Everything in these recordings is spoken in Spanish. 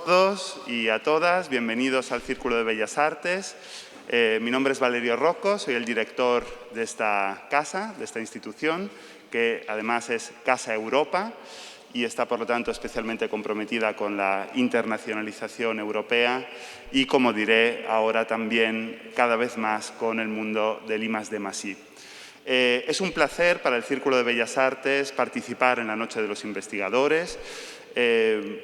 todos y a todas, bienvenidos al Círculo de Bellas Artes. Mi nombre es Valerio Rocco, soy el director de esta casa, de esta institución, que además es Casa Europa y está, por lo tanto, especialmente comprometida con la internacionalización europea y, como diré ahora, también cada vez más con el mundo del I+D+I. Es un placer para el Círculo de Bellas Artes participar en la Noche de los Investigadores,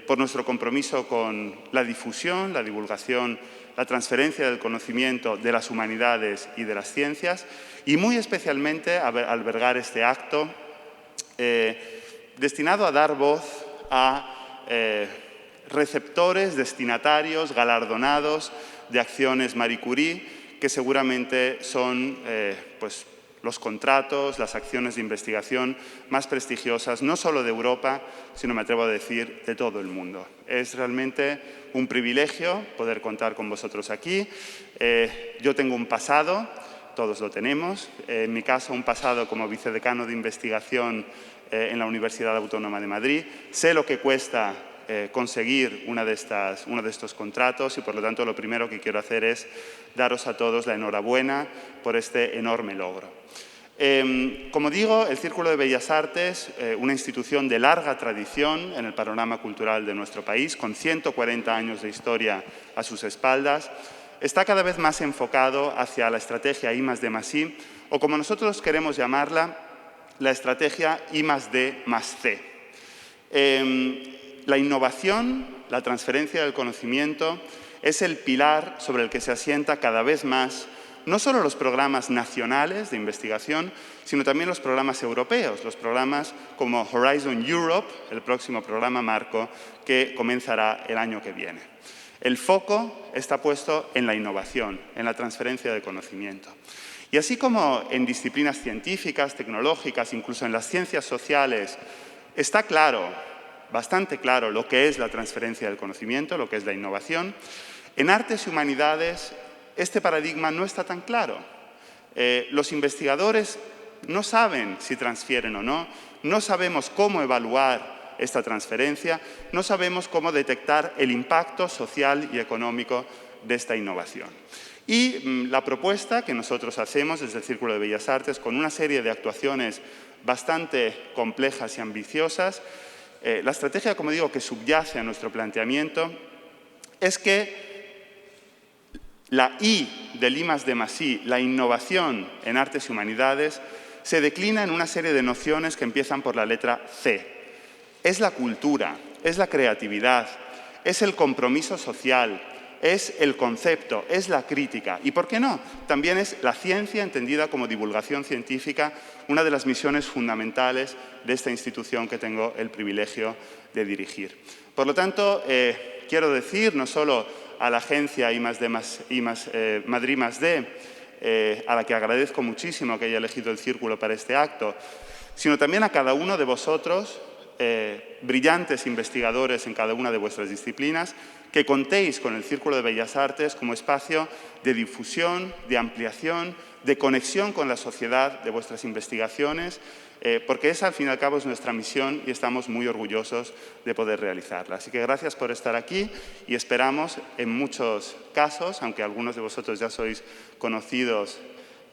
por nuestro compromiso con la difusión, la divulgación, la transferencia del conocimiento de las humanidades y de las ciencias, y muy especialmente albergar este acto destinado a dar voz a receptores, destinatarios, galardonados de acciones Marie Curie, que seguramente son los contratos, las acciones de investigación más prestigiosas, no solo de Europa, sino, me atrevo a decir, de todo el mundo. Es realmente un privilegio poder contar con vosotros aquí. Yo tengo un pasado, todos lo tenemos. En mi caso, un pasado como vicedecano de investigación en la Universidad Autónoma de Madrid. Sé lo que cuesta conseguir uno de estos contratos y, por lo tanto, lo primero que quiero hacer es daros a todos la enhorabuena por este enorme logro. Como digo, el Círculo de Bellas Artes, una institución de larga tradición en el panorama cultural de nuestro país, con 140 años de historia a sus espaldas, está cada vez más enfocado hacia la estrategia I+D+I, o como nosotros queremos llamarla, la estrategia I+D+C. La innovación, la transferencia del conocimiento, es el pilar sobre el que se asienta cada vez más no solo los programas nacionales de investigación, sino también los programas europeos, los programas como Horizon Europe, el próximo programa marco que comenzará el año que viene. El foco está puesto en la innovación, en la transferencia de conocimiento. Y así como en disciplinas científicas, tecnológicas, incluso en las ciencias sociales, está claro, bastante claro, lo que es la transferencia del conocimiento, lo que es la innovación, en artes y humanidades este paradigma no está tan claro. Los investigadores no saben si transfieren o no, no sabemos cómo evaluar esta transferencia, no sabemos cómo detectar el impacto social y económico de esta innovación. Y la propuesta que nosotros hacemos desde el Círculo de Bellas Artes, con una serie de actuaciones bastante complejas y ambiciosas, la estrategia, como digo, que subyace a nuestro planteamiento es que la I del I+D+I, la innovación en artes y humanidades, se declina en una serie de nociones que empiezan por la letra C. Es la cultura, es la creatividad, es el compromiso social, es el concepto, es la crítica y, ¿por qué no?, también es la ciencia entendida como divulgación científica, una de las misiones fundamentales de esta institución que tengo el privilegio de dirigir. Por lo tanto, quiero decir, no solo a la agencia Madrid+D, a la que agradezco muchísimo que haya elegido el Círculo para este acto, sino también a cada uno de vosotros, brillantes investigadores en cada una de vuestras disciplinas, que contéis con el Círculo de Bellas Artes como espacio de difusión, de ampliación, de conexión con la sociedad de vuestras investigaciones, porque esa, al fin y al cabo, es nuestra misión y estamos muy orgullosos de poder realizarla. Así que gracias por estar aquí y esperamos, en muchos casos, aunque algunos de vosotros ya sois conocidos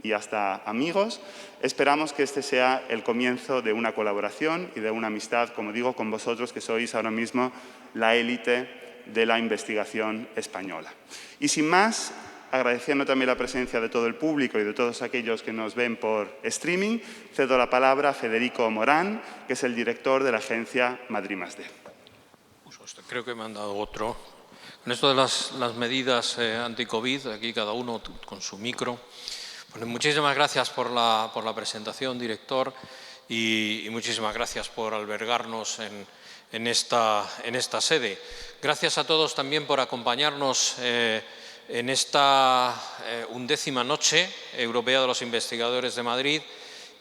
y hasta amigos, esperamos que este sea el comienzo de una colaboración y de una amistad, como digo, con vosotros, que sois ahora mismo la élite de la investigación española. Y sin más, agradeciendo también la presencia de todo el público y de todos aquellos que nos ven por streaming, cedo la palabra a Federico Morán, que es el director de la agencia Madrid+D. Creo que me han dado otro. Con esto de las medidas anti-COVID, aquí cada uno con su micro. Bueno, muchísimas gracias por la presentación, director, y muchísimas gracias por albergarnos en esta sede. Gracias a todos también por acompañarnos en esta 11ª Noche Europea de los Investigadores de Madrid,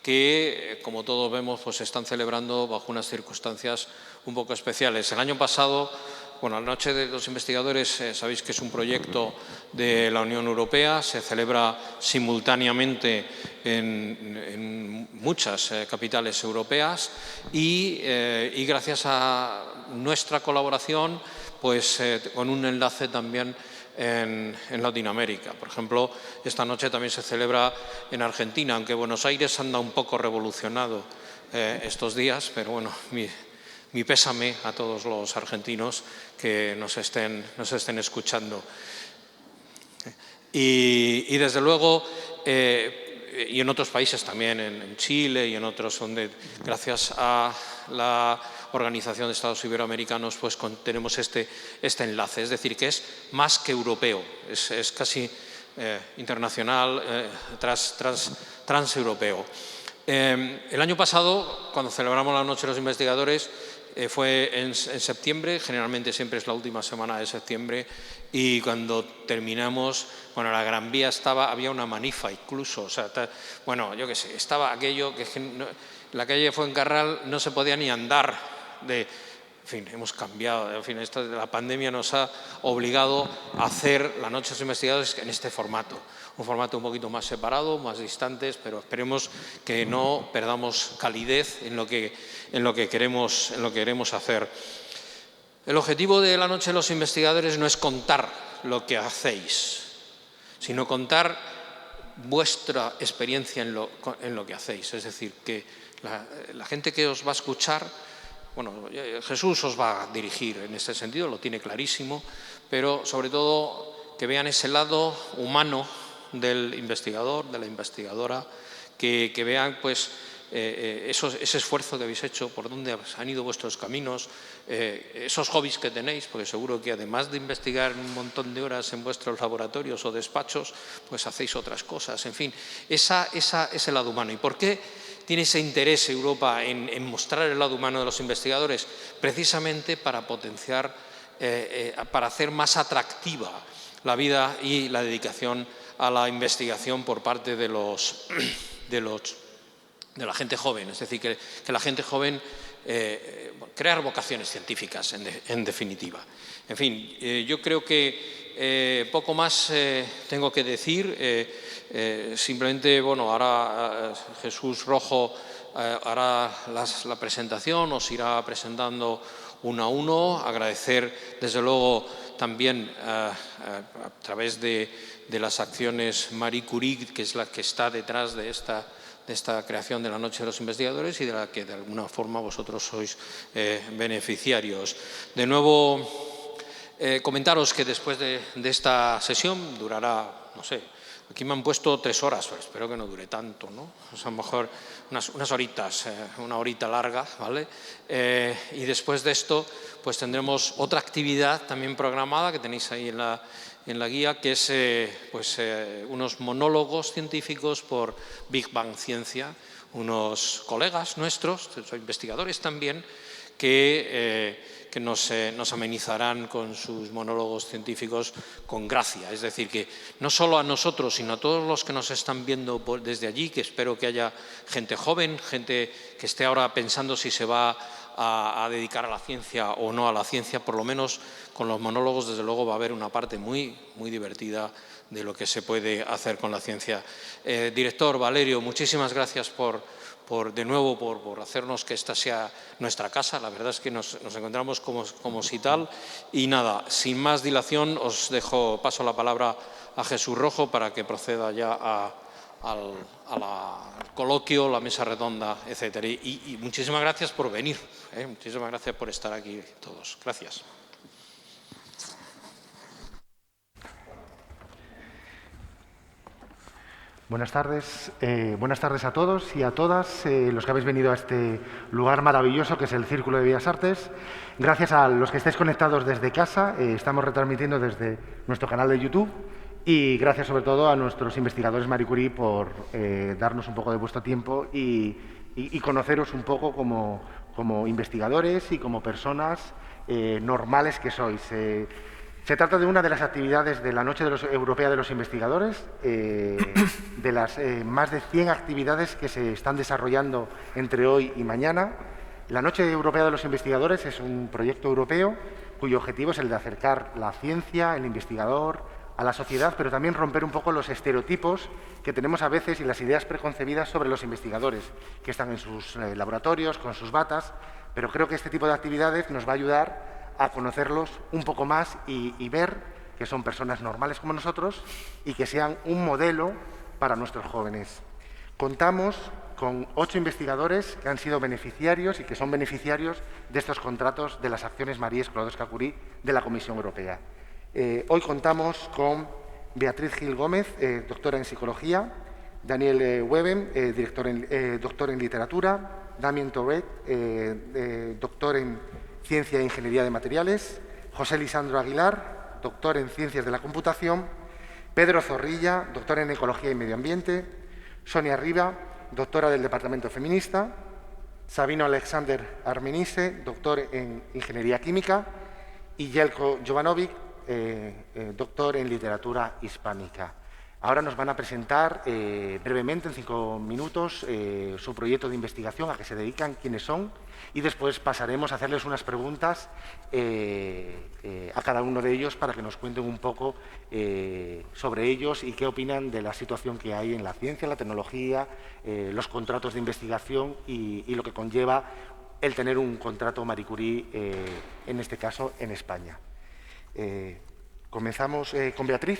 que, como todos vemos, pues se están celebrando bajo unas circunstancias un poco especiales. El año pasado Bueno, la Noche de los Investigadores, sabéis que es un proyecto de la Unión Europea, se celebra simultáneamente en muchas capitales europeas y gracias a nuestra colaboración, pues con un enlace también en Latinoamérica. Por ejemplo, esta noche también se celebra en Argentina, aunque Buenos Aires anda un poco revolucionado estos días, pero bueno, mi pésame a todos los argentinos que nos estén escuchando. Y desde luego, y en otros países también, en Chile y en otros, donde gracias a la Organización de Estados Iberoamericanos pues tenemos este enlace, es decir, que es más que europeo, es casi internacional, transeuropeo. El año pasado, cuando celebramos la Noche de los Investigadores, fue en septiembre, generalmente siempre es la última semana de septiembre, y cuando terminamos, bueno, la Gran Vía había una manifa incluso, o sea, bueno, yo qué sé, estaba aquello que la calle Fuencarral no se podía ni andar en fin, hemos cambiado, en fin, la pandemia nos ha obligado a hacer la Noche de los Investigadores en este formato, un formato un poquito más separado, más distantes, pero esperemos que no perdamos calidez en lo que queremos hacer. El objetivo de la Noche de los Investigadores no es contar lo que hacéis, sino contar vuestra experiencia en lo que hacéis, es decir, que la gente que os va a escuchar, bueno, Jesús os va a dirigir en este sentido, lo tiene clarísimo, pero sobre todo que vean ese lado humano del investigador, de la investigadora, que vean pues ese esfuerzo que habéis hecho, por dónde han ido vuestros caminos, esos hobbies que tenéis, porque seguro que además de investigar un montón de horas en vuestros laboratorios o despachos, pues hacéis otras cosas, en fin, ese lado humano. ¿Y por qué tiene ese interés Europa en mostrar el lado humano de los investigadores? Precisamente para potenciar, para hacer más atractiva la vida y la dedicación a la investigación por parte de la gente joven, es decir, que la gente joven, crear vocaciones científicas en definitiva. En fin, yo creo que poco más tengo que decir, simplemente, bueno, ahora Jesús Rojo hará la presentación, os irá presentando uno a uno, agradecer desde luego también a través de las acciones Marie Curie, que es la que está detrás de esta creación de la Noche de los Investigadores y de la que de alguna forma vosotros sois beneficiarios. De nuevo, comentaros que después de esta sesión durará, no sé, aquí me han puesto 3 horas, pero espero que no dure tanto, ¿no? O sea, a lo mejor unas horitas, una horita larga, ¿vale? Y después de esto, pues tendremos otra actividad también programada que tenéis ahí en la guía, que es unos monólogos científicos por Big Bang Ciencia, unos colegas nuestros, investigadores también, que nos amenizarán con sus monólogos científicos con gracia. Es decir, que no solo a nosotros, sino a todos los que nos están viendo desde allí, que espero que haya gente joven, gente que esté ahora pensando si se va a dedicar a la ciencia o no a la ciencia, por lo menos con los monólogos desde luego va a haber una parte muy, muy divertida de lo que se puede hacer con la ciencia. Director Valerio, muchísimas gracias de nuevo por hacernos que esta sea nuestra casa. La verdad es que nos encontramos como si tal. Y nada, sin más dilación os paso la palabra a Jesús Rojo para que proceda ya al coloquio, la mesa redonda, etcétera. Y muchísimas gracias por venir, muchísimas gracias por estar aquí todos. Gracias. Buenas tardes a todos y a todas los que habéis venido a este lugar maravilloso que es el Círculo de Bellas Artes. Gracias a los que estáis conectados desde casa, estamos retransmitiendo desde nuestro canal de YouTube, y gracias sobre todo a nuestros investigadores Marie Curie por darnos un poco de vuestro tiempo y conoceros un poco como investigadores y como personas normales que sois. Se trata de una de las actividades de la Noche Europea de los Investigadores, de las más de 100 actividades que se están desarrollando entre hoy y mañana, La Noche Europea de los Investigadores es un proyecto europeo cuyo objetivo es el de acercar la ciencia, el investigador, a la sociedad, pero también romper un poco los estereotipos que tenemos a veces y las ideas preconcebidas sobre los investigadores, que están en sus laboratorios, con sus batas, pero creo que este tipo de actividades nos va a ayudar a conocerlos un poco más y ver que son personas normales como nosotros y que sean un modelo para nuestros jóvenes. Contamos con 8 investigadores que han sido beneficiarios y que son beneficiarios de estos contratos de las acciones Marie Sklodowska-Curie de la Comisión Europea. Hoy contamos con Beatriz Gil Gómez, doctora en Psicología, Daniel Weben, doctor en Literatura, Damien Torret, doctor en Ciencia e Ingeniería de Materiales, José Lisandro Aguilar, doctor en Ciencias de la Computación, Pedro Zorrilla, doctor en Ecología y Medio Ambiente, Sonia Riba, doctora del Departamento Feminista, Sabino Alexander Armenise, doctor en Ingeniería Química, y Jelko Jovanovic, doctor en Literatura Hispánica. Ahora nos van a presentar brevemente, en 5 minutos, su proyecto de investigación, a qué se dedican, quiénes son, y después pasaremos a hacerles unas preguntas a cada uno de ellos para que nos cuenten un poco sobre ellos y qué opinan de la situación que hay en la ciencia, la tecnología, los contratos de investigación y lo que conlleva el tener un contrato Marie Curie, en este caso en España. Comenzamos con Beatriz.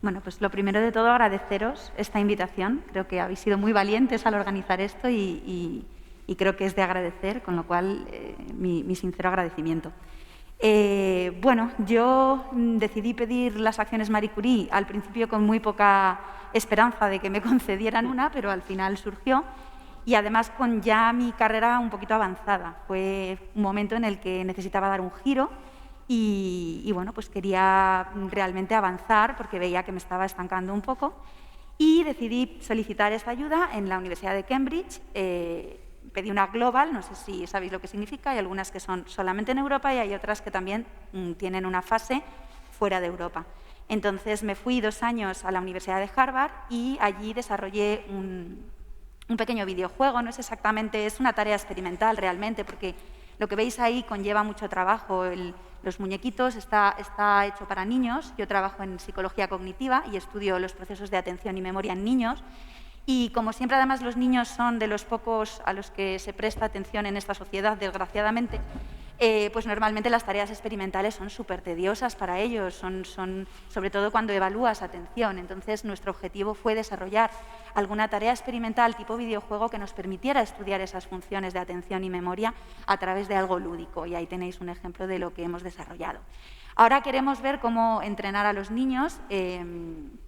Bueno, pues lo primero de todo agradeceros esta invitación. Creo que habéis sido muy valientes al organizar esto y creo que es de agradecer, con lo cual mi sincero agradecimiento. Bueno, yo decidí pedir las acciones Marie Curie al principio con muy poca esperanza de que me concedieran una, pero al final surgió. Y además con ya mi carrera un poquito avanzada. Fue un momento en el que necesitaba dar un giro y bueno, pues quería realmente avanzar porque veía que me estaba estancando un poco y decidí solicitar esta ayuda en la Universidad de Cambridge. Pedí una global, no sé si sabéis lo que significa, hay algunas que son solamente en Europa y hay otras que también tienen una fase fuera de Europa. Entonces me fui 2 años a la Universidad de Harvard y allí desarrollé un pequeño videojuego. No es exactamente, es una tarea experimental realmente, porque lo que veis ahí conlleva mucho trabajo. Los muñequitos está hecho para niños. Yo trabajo en psicología cognitiva y estudio los procesos de atención y memoria en niños. Y como siempre, además, los niños son de los pocos a los que se presta atención en esta sociedad, desgraciadamente, pues normalmente las tareas experimentales son súper tediosas para ellos, son sobre todo cuando evalúas atención. Entonces, nuestro objetivo fue desarrollar alguna tarea experimental tipo videojuego que nos permitiera estudiar esas funciones de atención y memoria a través de algo lúdico. Y ahí tenéis un ejemplo de lo que hemos desarrollado. Ahora queremos ver cómo entrenar a los niños en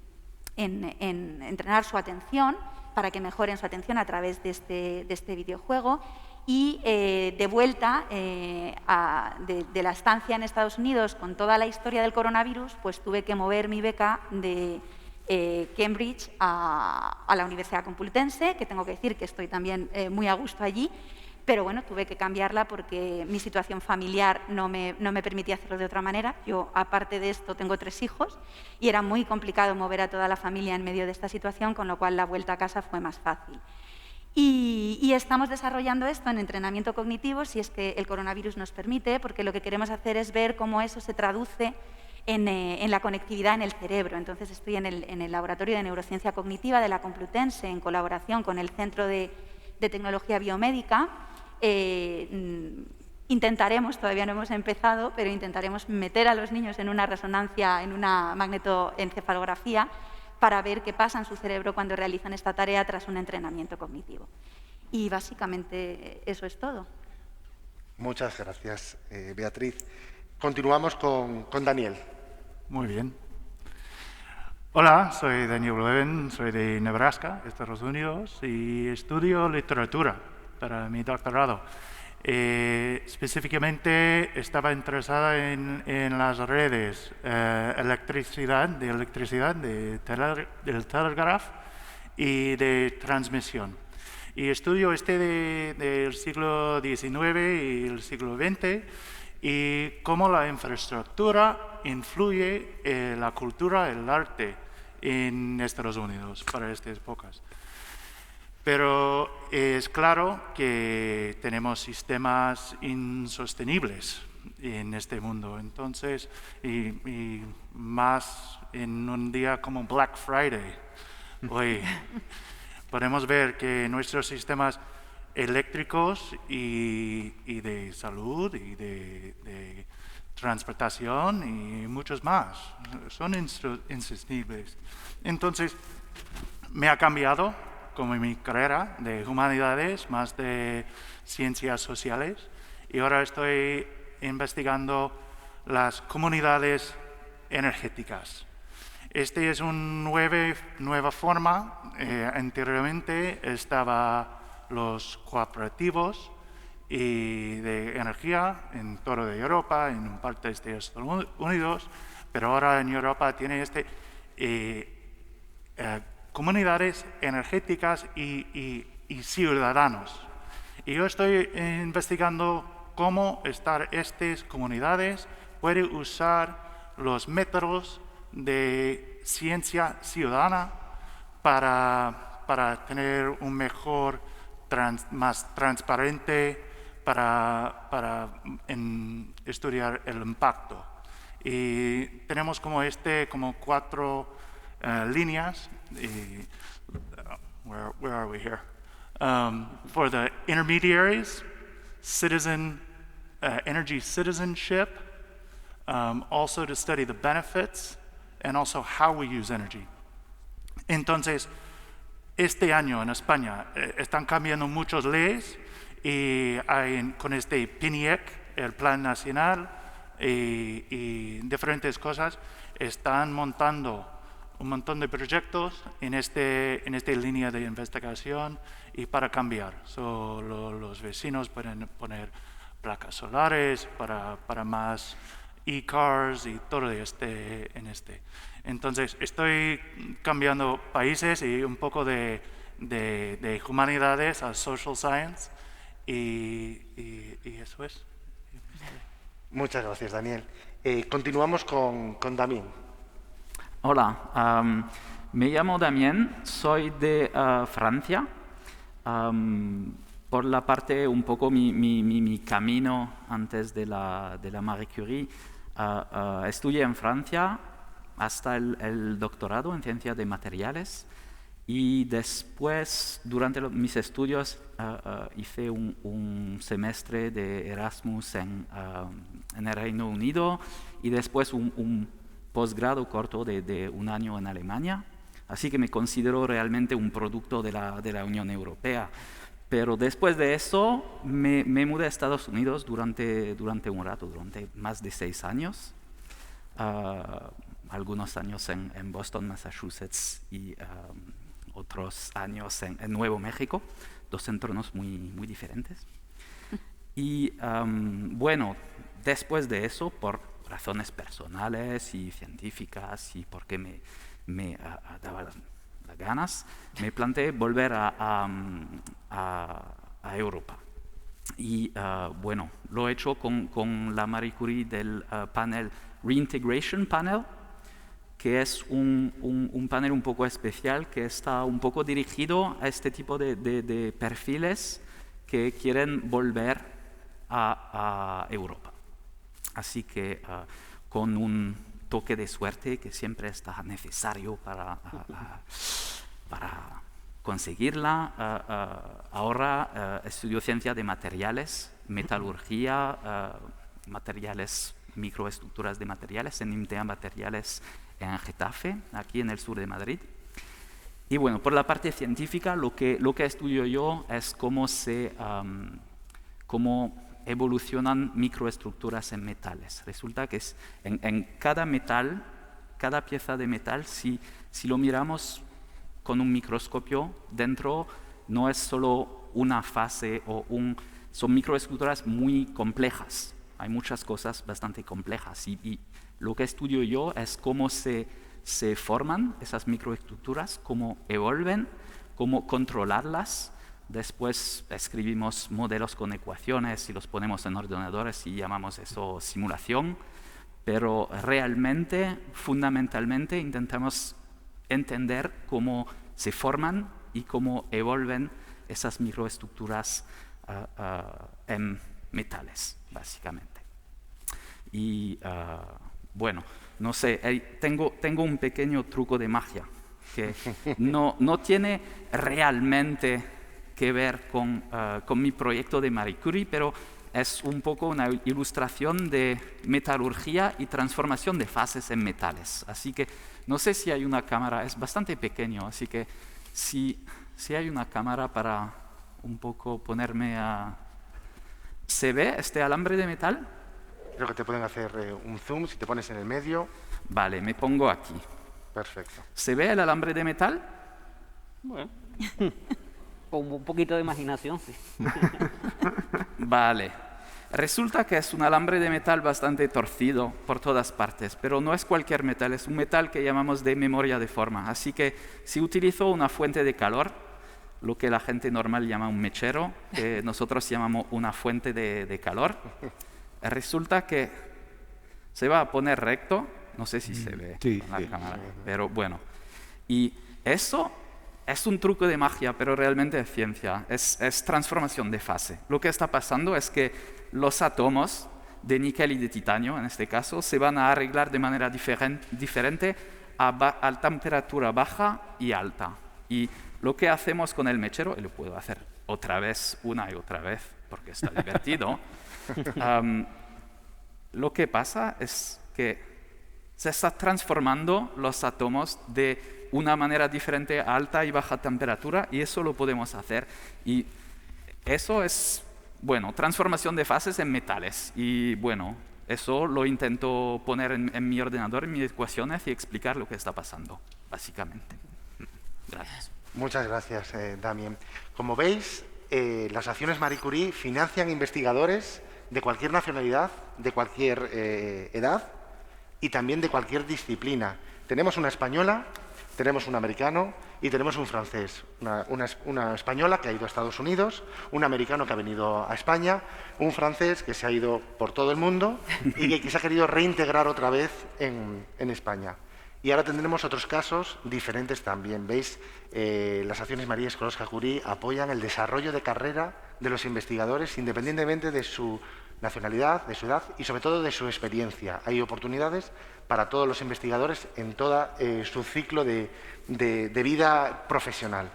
entrenar su atención para que mejoren su atención a través de este videojuego. Y de vuelta de la estancia en Estados Unidos con toda la historia del coronavirus, pues tuve que mover mi beca de Cambridge a la Universidad Complutense, que tengo que decir que estoy también muy a gusto allí, pero bueno, tuve que cambiarla porque mi situación familiar no me permitía hacerlo de otra manera. Yo, aparte de esto, tengo 3 hijos y era muy complicado mover a toda la familia en medio de esta situación, con lo cual la vuelta a casa fue más fácil. Y estamos desarrollando esto en entrenamiento cognitivo, si es que el coronavirus nos permite, porque lo que queremos hacer es ver cómo eso se traduce en la conectividad en el cerebro. Entonces estoy en el Laboratorio de Neurociencia Cognitiva de la Complutense, en colaboración con el Centro de Tecnología Biomédica. Intentaremos, todavía no hemos empezado, pero intentaremos meter a los niños en una resonancia, en una magnetoencefalografía, para ver qué pasa en su cerebro cuando realizan esta tarea tras un entrenamiento cognitivo. Y básicamente eso es todo. Muchas gracias, Beatriz. Continuamos con Daniel. Muy bien. Hola, soy Daniel Weben, soy de Nebraska, Estados Unidos, y estudio literatura para mi doctorado. Específicamente estaba interesada en las redes de electricidad, del telégrafo y de transmisión. Y estudio del siglo XIX y el siglo XX y cómo la infraestructura influye en la cultura, el arte en Estados Unidos para estas épocas. Pero es claro que tenemos sistemas insostenibles en este mundo. Entonces, y más en un día como Black Friday, hoy podemos ver que nuestros sistemas eléctricos y de salud y de transportación y muchos más son insostenibles. Entonces, me ha cambiado como mi carrera de humanidades, más de ciencias sociales, y ahora estoy investigando las comunidades energéticas. Esta es una nueva forma. Anteriormente estaba los cooperativos y de energía en toda Europa, en partes de Estados Unidos, pero ahora en Europa tiene comunidades energéticas y ciudadanos. Y yo estoy investigando cómo estas comunidades pueden usar los métodos de ciencia ciudadana para tener un mejor, más transparente, para estudiar el impacto. Y tenemos como 4 líneas. Where are we here? For the intermediaries, energy citizenship, also to study the benefits and also how we use energy. Entonces, este año en España están cambiando muchas leyes y con este PNIEC, el Plan Nacional y diferentes cosas, están montando un montón de proyectos en esta línea de investigación y para cambiar. Los vecinos pueden poner placas solares para más e-cars y todo Entonces, estoy cambiando países y un poco de humanidades a social science y eso es. Muchas gracias, Daniel. Continuamos con Damien. Hola, me llamo Damien, soy de Francia. Por la parte, un poco mi camino antes de la Marie Curie, estudié en Francia hasta el doctorado en ciencia de materiales y después, durante mis estudios, hice un semestre de Erasmus en el Reino Unido y después un posgrado corto de 1 año en Alemania. Así que me considero realmente un producto de la Unión Europea. Pero después de eso me mudé a Estados Unidos durante un rato, durante más de 6 años. Algunos años en Boston, Massachusetts y otros años en Nuevo México, 2 entornos muy diferentes. Y bueno, después de eso, por razones personales y científicas y porque me daba las ganas, me planteé volver a Europa. Y bueno, lo he hecho con la Marie Curie del panel Reintegration Panel, que es un panel un poco especial que está un poco dirigido a este tipo de perfiles que quieren volver a Europa. Así que con un toque de suerte que siempre está necesario para conseguirla. Ahora estudio ciencia de materiales, metalurgia, materiales, microestructuras de materiales en IMTEA Materiales en Getafe, aquí en el sur de Madrid. Y bueno, por la parte científica, lo que estudio yo es cómo evolucionan microestructuras en metales. Resulta que en cada metal, cada pieza de metal, si lo miramos con un microscopio, dentro no es solo una fase son microestructuras muy complejas. Hay muchas cosas bastante complejas y lo que estudio yo es cómo se forman esas microestructuras, cómo evuelven, cómo controlarlas. Después escribimos modelos con ecuaciones y los ponemos en ordenadores y llamamos eso simulación, pero realmente, fundamentalmente, intentamos entender cómo se forman y cómo evolven esas microestructuras en metales, básicamente. Y bueno, no sé, tengo un pequeño truco de magia que no tiene realmente que ver con mi proyecto de Marie Curie, pero es un poco una ilustración de metalurgia y transformación de fases en metales. Así que no sé si hay una cámara, es bastante pequeño, así que si hay una cámara para un poco ponerme a... ¿Se ve este alambre de metal? Creo que te pueden hacer un zoom si te pones en el medio. Vale, me pongo aquí. Perfecto. ¿Se ve el alambre de metal? Bueno, con un poquito de imaginación, sí. Vale. Resulta que es un alambre de metal bastante torcido por todas partes, pero no es cualquier metal, es un metal que llamamos de memoria de forma. Así que si utilizo una fuente de calor, lo que la gente normal llama un mechero, que nosotros llamamos una fuente de calor, resulta que se va a poner recto, no sé si se ve Sí, con la sí. cámara, pero bueno. Y eso es un truco de magia, pero realmente es ciencia, es transformación de fase. Lo que está pasando es que los átomos de níquel y de titanio, en este caso, se van a arreglar de manera diferente a temperatura baja y alta. Y lo que hacemos con el mechero, y lo puedo hacer otra vez, una y otra vez, porque está divertido, lo que pasa es que se está transformando los átomos de una manera diferente a alta y baja temperatura, y eso lo podemos hacer. Y eso es, bueno, transformación de fases en metales. Y bueno, eso lo intento poner en mi ordenador, en mis ecuaciones, y explicar lo que está pasando, básicamente. Gracias. Muchas gracias, Damien. Como veis, las acciones Marie Curie financian investigadores de cualquier nacionalidad, de cualquier edad y también de cualquier disciplina. Tenemos una española, tenemos un americano y tenemos un francés. Una española que ha ido a Estados Unidos, un americano que ha venido a España, un francés que se ha ido por todo el mundo y que se ha querido reintegrar otra vez en España. Y ahora tendremos otros casos diferentes también. ¿Veis? Las acciones Marie Sklodowska-Curie apoyan el desarrollo de carrera de los investigadores independientemente de su nacionalidad, de su edad y sobre todo de su experiencia. Hay oportunidades para todos los investigadores en todo su ciclo de vida profesional.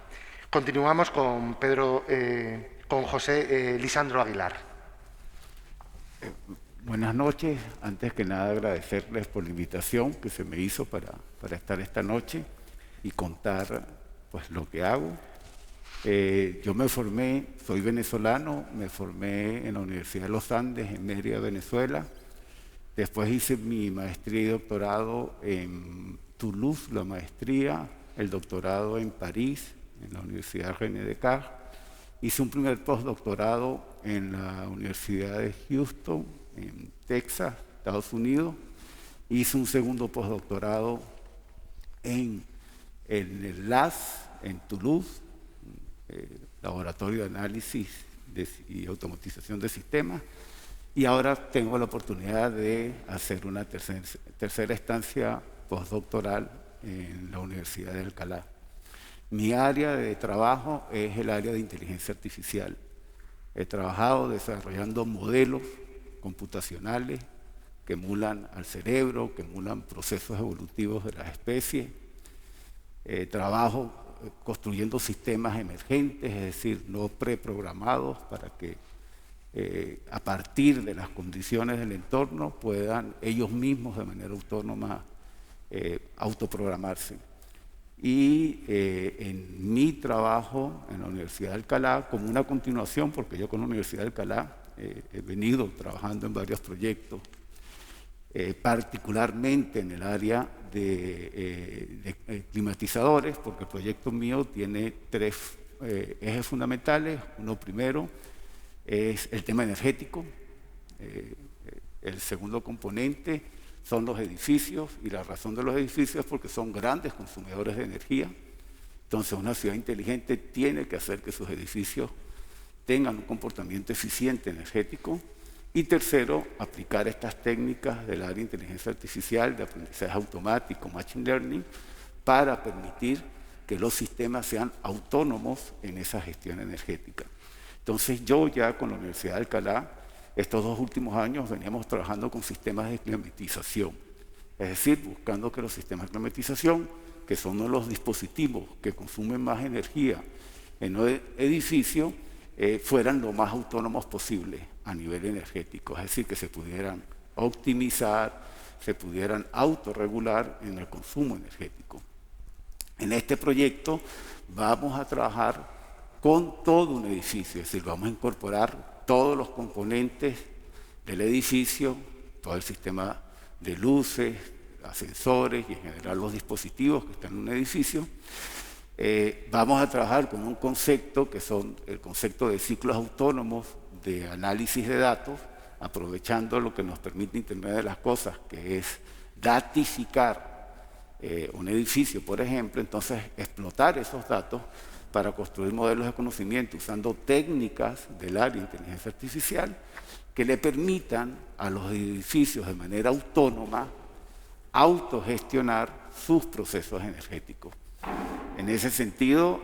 Continuamos con con José Lisandro Aguilar. Buenas noches. Antes que nada agradecerles por la invitación que se me hizo para estar esta noche y contar pues lo que hago. Yo me formé, soy venezolano, me formé en la Universidad de los Andes en Mérida, Venezuela. Después hice mi maestría y doctorado en Toulouse, la maestría, el doctorado en París, en la Universidad René Descartes. Hice un primer postdoctorado en la Universidad de Houston, en Texas, Estados Unidos. Hice un segundo postdoctorado en el LAS, en Toulouse, Laboratorio de Análisis y Automatización de Sistemas. Y ahora tengo la oportunidad de hacer una tercera estancia postdoctoral en la Universidad de Alcalá. Mi área de trabajo es el área de inteligencia artificial. He trabajado desarrollando modelos computacionales que emulan al cerebro, que emulan procesos evolutivos de las especies. Trabajo construyendo sistemas emergentes, es decir, no preprogramados, para que a partir de las condiciones del entorno puedan ellos mismos de manera autónoma autoprogramarse. Y en mi trabajo en la Universidad de Alcalá, como una continuación, porque yo con la Universidad de Alcalá he venido trabajando en varios proyectos, particularmente en el área de climatizadores, porque el proyecto mío tiene tres ejes fundamentales. Uno primero es el tema energético, el segundo componente son los edificios, y la razón de los edificios es porque son grandes consumidores de energía. Entonces una ciudad inteligente tiene que hacer que sus edificios tengan un comportamiento eficiente energético. Y tercero, aplicar estas técnicas del área de inteligencia artificial, de aprendizaje automático, machine learning, para permitir que los sistemas sean autónomos en esa gestión energética. Entonces yo ya con la Universidad de Alcalá, estos 2 últimos años veníamos trabajando con sistemas de climatización, es decir, buscando que los sistemas de climatización, que son uno de los dispositivos que consumen más energía en un edificio, fueran lo más autónomos posible a nivel energético, es decir, que se pudieran optimizar, se pudieran autorregular en el consumo energético. En este proyecto vamos a trabajar con todo un edificio, es decir, vamos a incorporar todos los componentes del edificio, todo el sistema de luces, ascensores y en general los dispositivos que están en un edificio. Vamos a trabajar con un concepto que son el concepto de ciclos autónomos de análisis de datos, aprovechando lo que nos permite Internet de las Cosas, que es datificar un edificio, por ejemplo, entonces explotar esos datos para construir modelos de conocimiento usando técnicas del área de inteligencia artificial que le permitan a los edificios de manera autónoma autogestionar sus procesos energéticos. En ese sentido,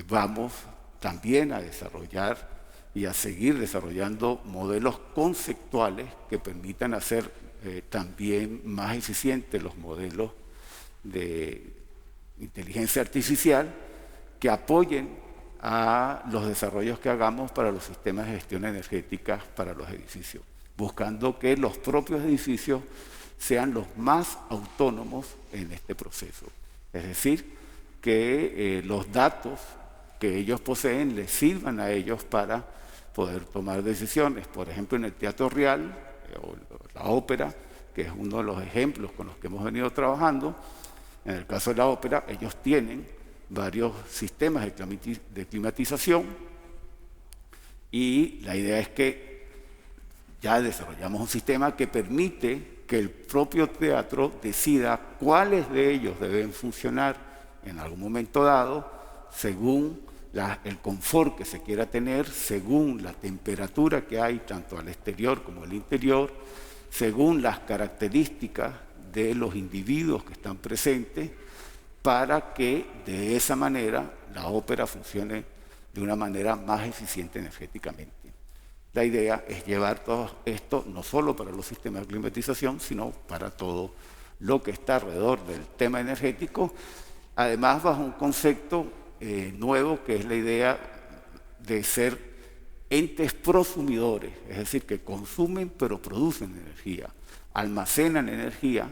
vamos también a desarrollar y a seguir desarrollando modelos conceptuales que permitan hacer también más eficientes los modelos de inteligencia artificial que apoyen a los desarrollos que hagamos para los sistemas de gestión energética para los edificios, buscando que los propios edificios sean los más autónomos en este proceso. Es decir, que los datos que ellos poseen les sirvan a ellos para poder tomar decisiones. Por ejemplo, en el Teatro Real, o la ópera, que es uno de los ejemplos con los que hemos venido trabajando, en el caso de la ópera, ellos tienen varios sistemas de climatización y la idea es que ya desarrollamos un sistema que permite que el propio teatro decida cuáles de ellos deben funcionar en algún momento dado según el confort que se quiera tener, según la temperatura que hay tanto al exterior como al interior, según las características de los individuos que están presentes, para que de esa manera la ópera funcione de una manera más eficiente energéticamente. La idea es llevar todo esto no solo para los sistemas de climatización, sino para todo lo que está alrededor del tema energético, además bajo un concepto nuevo que es la idea de ser entes prosumidores, es decir, que consumen pero producen energía, almacenan energía,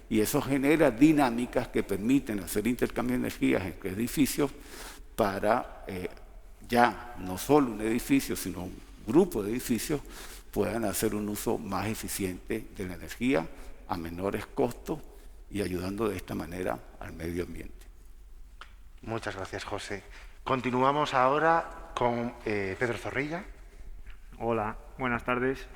y eso genera dinámicas que permiten hacer intercambio de energías entre edificios para ya no solo un edificio, sino un grupo de edificios puedan hacer un uso más eficiente de la energía a menores costos y ayudando de esta manera al medio ambiente. Muchas gracias, José. Continuamos ahora con Pedro Zorrilla. Hola, buenas tardes.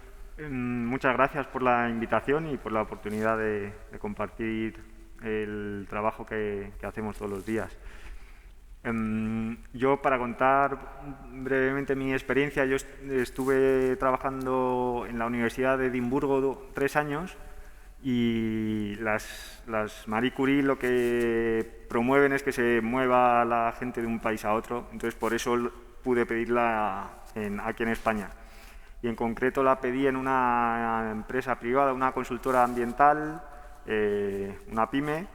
Muchas gracias por la invitación y por la oportunidad de compartir el trabajo que hacemos todos los días. Yo, para contar brevemente mi experiencia, yo estuve trabajando en la Universidad de Edimburgo 3 años y las Marie Curie lo que promueven es que se mueva la gente de un país a otro, entonces por eso pude pedirla aquí en España. Y en concreto la pedí en una empresa privada, una consultora ambiental, una pyme,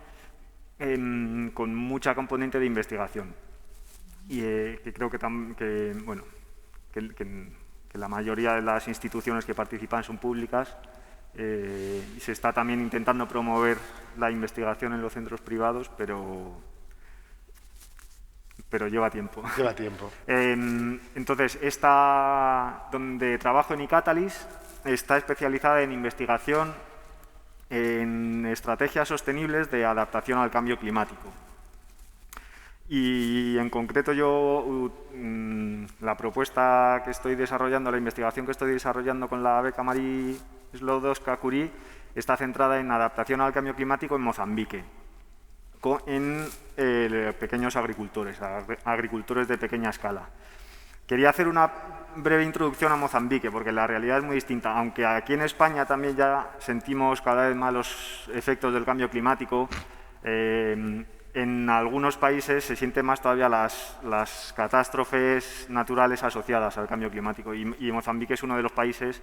con mucha componente de investigación. Y que creo que la mayoría de las instituciones que participan son públicas y se está también intentando promover la investigación en los centros privados, pero lleva tiempo. Lleva tiempo. Entonces, esta, donde trabajo en iCatalyst, está especializada en investigación en estrategias sostenibles de adaptación al cambio climático. Y en concreto yo, la propuesta que estoy desarrollando, la investigación que estoy desarrollando con la beca Marie Sklodowska-Curie está centrada en adaptación al cambio climático en Mozambique, en pequeños agricultores de pequeña escala. Quería hacer una breve introducción a Mozambique, porque la realidad es muy distinta. Aunque aquí en España también ya sentimos cada vez más los efectos del cambio climático, en algunos países se sienten más todavía las catástrofes naturales asociadas al cambio climático y Mozambique es uno de los países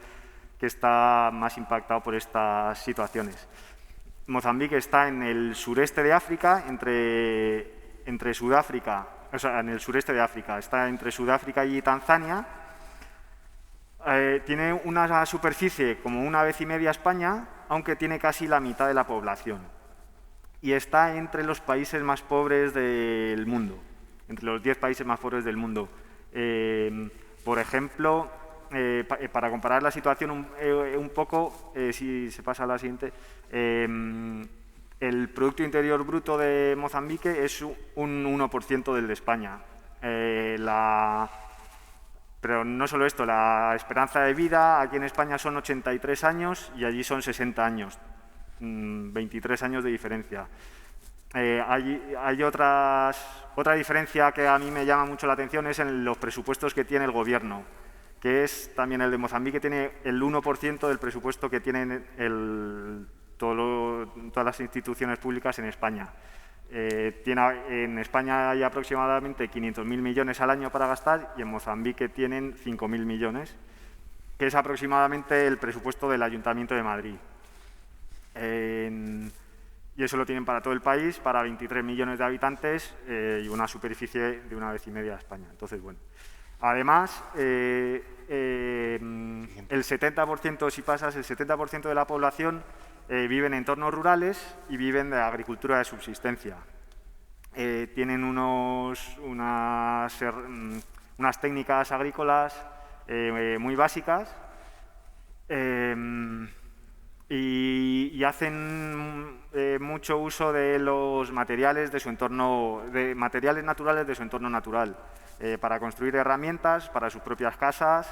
que está más impactado por estas situaciones. Mozambique está en el sureste de África, entre Sudáfrica, o sea, en el sureste de África, está entre Sudáfrica y Tanzania. Tiene una superficie como una vez y media España, aunque tiene casi la mitad de la población. Y está entre los países más pobres del mundo, entre los 10 países más pobres del mundo. Por ejemplo, para comparar la situación un poco, si se pasa a la siguiente, el Producto Interior Bruto de Mozambique es un 1% del de España. Pero no solo esto, la esperanza de vida aquí en España son 83 años y allí son 60 años, 23 años de diferencia. Hay otra diferencia que a mí me llama mucho la atención, es en los presupuestos que tiene el gobierno, que es también el de Mozambique, tiene el 1% del presupuesto que tienen todas las instituciones públicas en España. En España hay aproximadamente 500.000 millones al año para gastar y en Mozambique tienen 5.000 millones, que es aproximadamente el presupuesto del Ayuntamiento de Madrid. Y eso lo tienen para todo el país, para 23 millones de habitantes y una superficie de una vez y media de España. Entonces, bueno. Además, el 70%, si pasas, el 70% de la población vive en entornos rurales y viven de agricultura de subsistencia. Tienen unas técnicas agrícolas muy básicas y hacen mucho uso de los materiales de su entorno, de materiales naturales de su entorno natural, para construir herramientas para sus propias casas,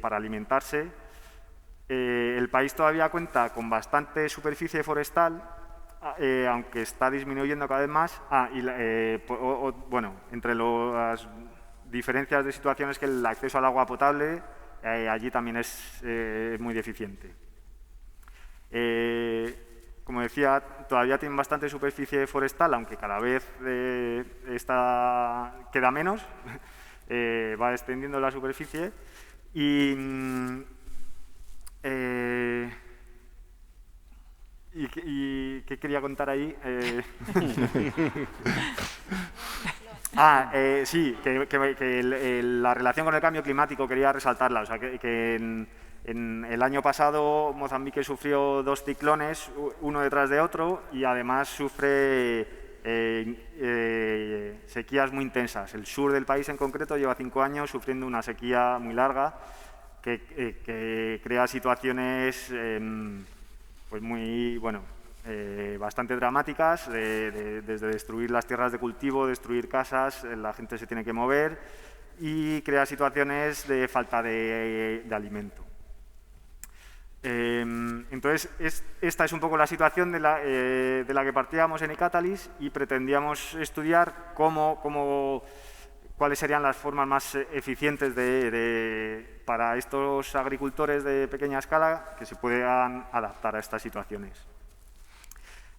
para alimentarse. El país todavía cuenta con bastante superficie forestal, aunque está disminuyendo cada vez más. Bueno, entre las diferencias de situaciones, que el acceso al agua potable allí también es muy deficiente. Como decía, todavía tienen bastante superficie forestal, aunque cada vez queda menos, va extendiendo la superficie. ¿Y qué quería contar ahí? Sí, que la relación con el cambio climático quería resaltarla. O sea, que en el año pasado Mozambique sufrió 2 ciclones, uno detrás de otro, y además sufre sequías muy intensas. El sur del país en concreto lleva 5 años sufriendo una sequía muy larga que crea situaciones pues bastante dramáticas, desde destruir las tierras de cultivo, destruir casas, la gente se tiene que mover y crea situaciones de falta de alimento. Entonces, esta es un poco la situación de la que partíamos en Ecatalis y pretendíamos estudiar cuáles serían las formas más eficientes para estos agricultores de pequeña escala que se puedan adaptar a estas situaciones.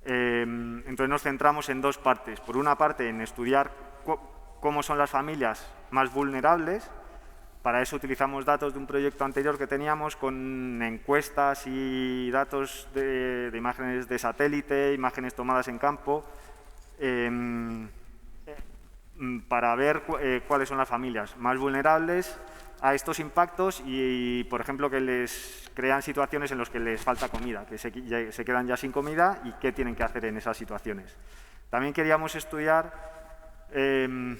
Entonces nos centramos en 2 partes. Por una parte, en estudiar cómo son las familias más vulnerables. Para eso utilizamos datos de un proyecto anterior que teníamos con encuestas y datos de imágenes de satélite, imágenes tomadas en campo, para ver cuáles son las familias más vulnerables a estos impactos y, por ejemplo, que les crean situaciones en las que les falta comida, que se quedan ya sin comida y qué tienen que hacer en esas situaciones. También queríamos estudiar el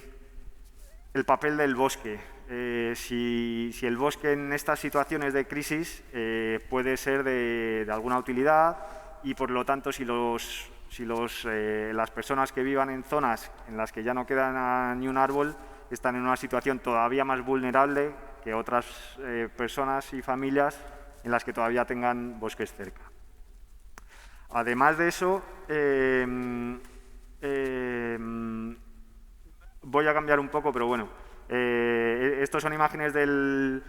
papel del bosque. Si el bosque en estas situaciones de crisis puede ser de alguna utilidad y, por lo tanto, si las personas que vivan en zonas en las que ya no queda ni un árbol están en una situación todavía más vulnerable que otras personas y familias en las que todavía tengan bosques cerca. Además de eso, voy a cambiar un poco, pero bueno, estas son imágenes de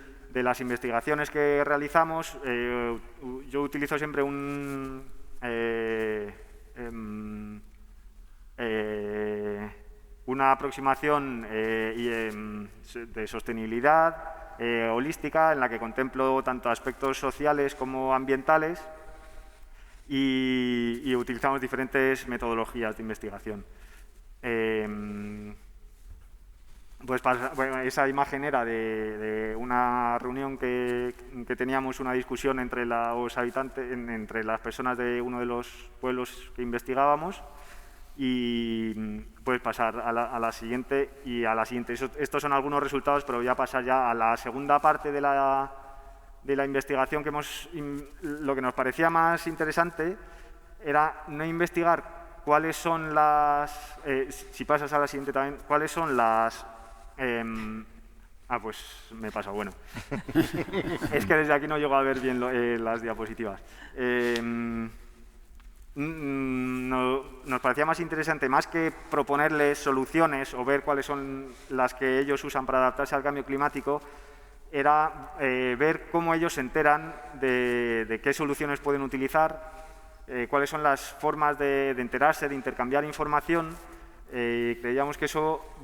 las investigaciones que realizamos. Yo utilizo siempre una aproximación de sostenibilidad holística en la que contemplo tanto aspectos sociales como ambientales y utilizamos diferentes metodologías de investigación. Pues bueno, esa imagen era de una reunión que teníamos, una discusión entre los habitantes, entre las personas de uno de los pueblos que investigábamos, y puedes pasar a la siguiente y a la siguiente. Estos son algunos resultados, pero voy a pasar ya a la segunda parte de la investigación. Lo que nos parecía más interesante era no investigar cuáles son las... si pasas a la siguiente también, cuáles son las... pues me he pasado, bueno. Es que desde aquí no llego a ver bien las diapositivas. Nos parecía más interesante, más que proponerles soluciones o ver cuáles son las que ellos usan para adaptarse al cambio climático, era ver cómo ellos se enteran de qué soluciones pueden utilizar, cuáles son las formas de enterarse, de intercambiar información. Creíamos que eso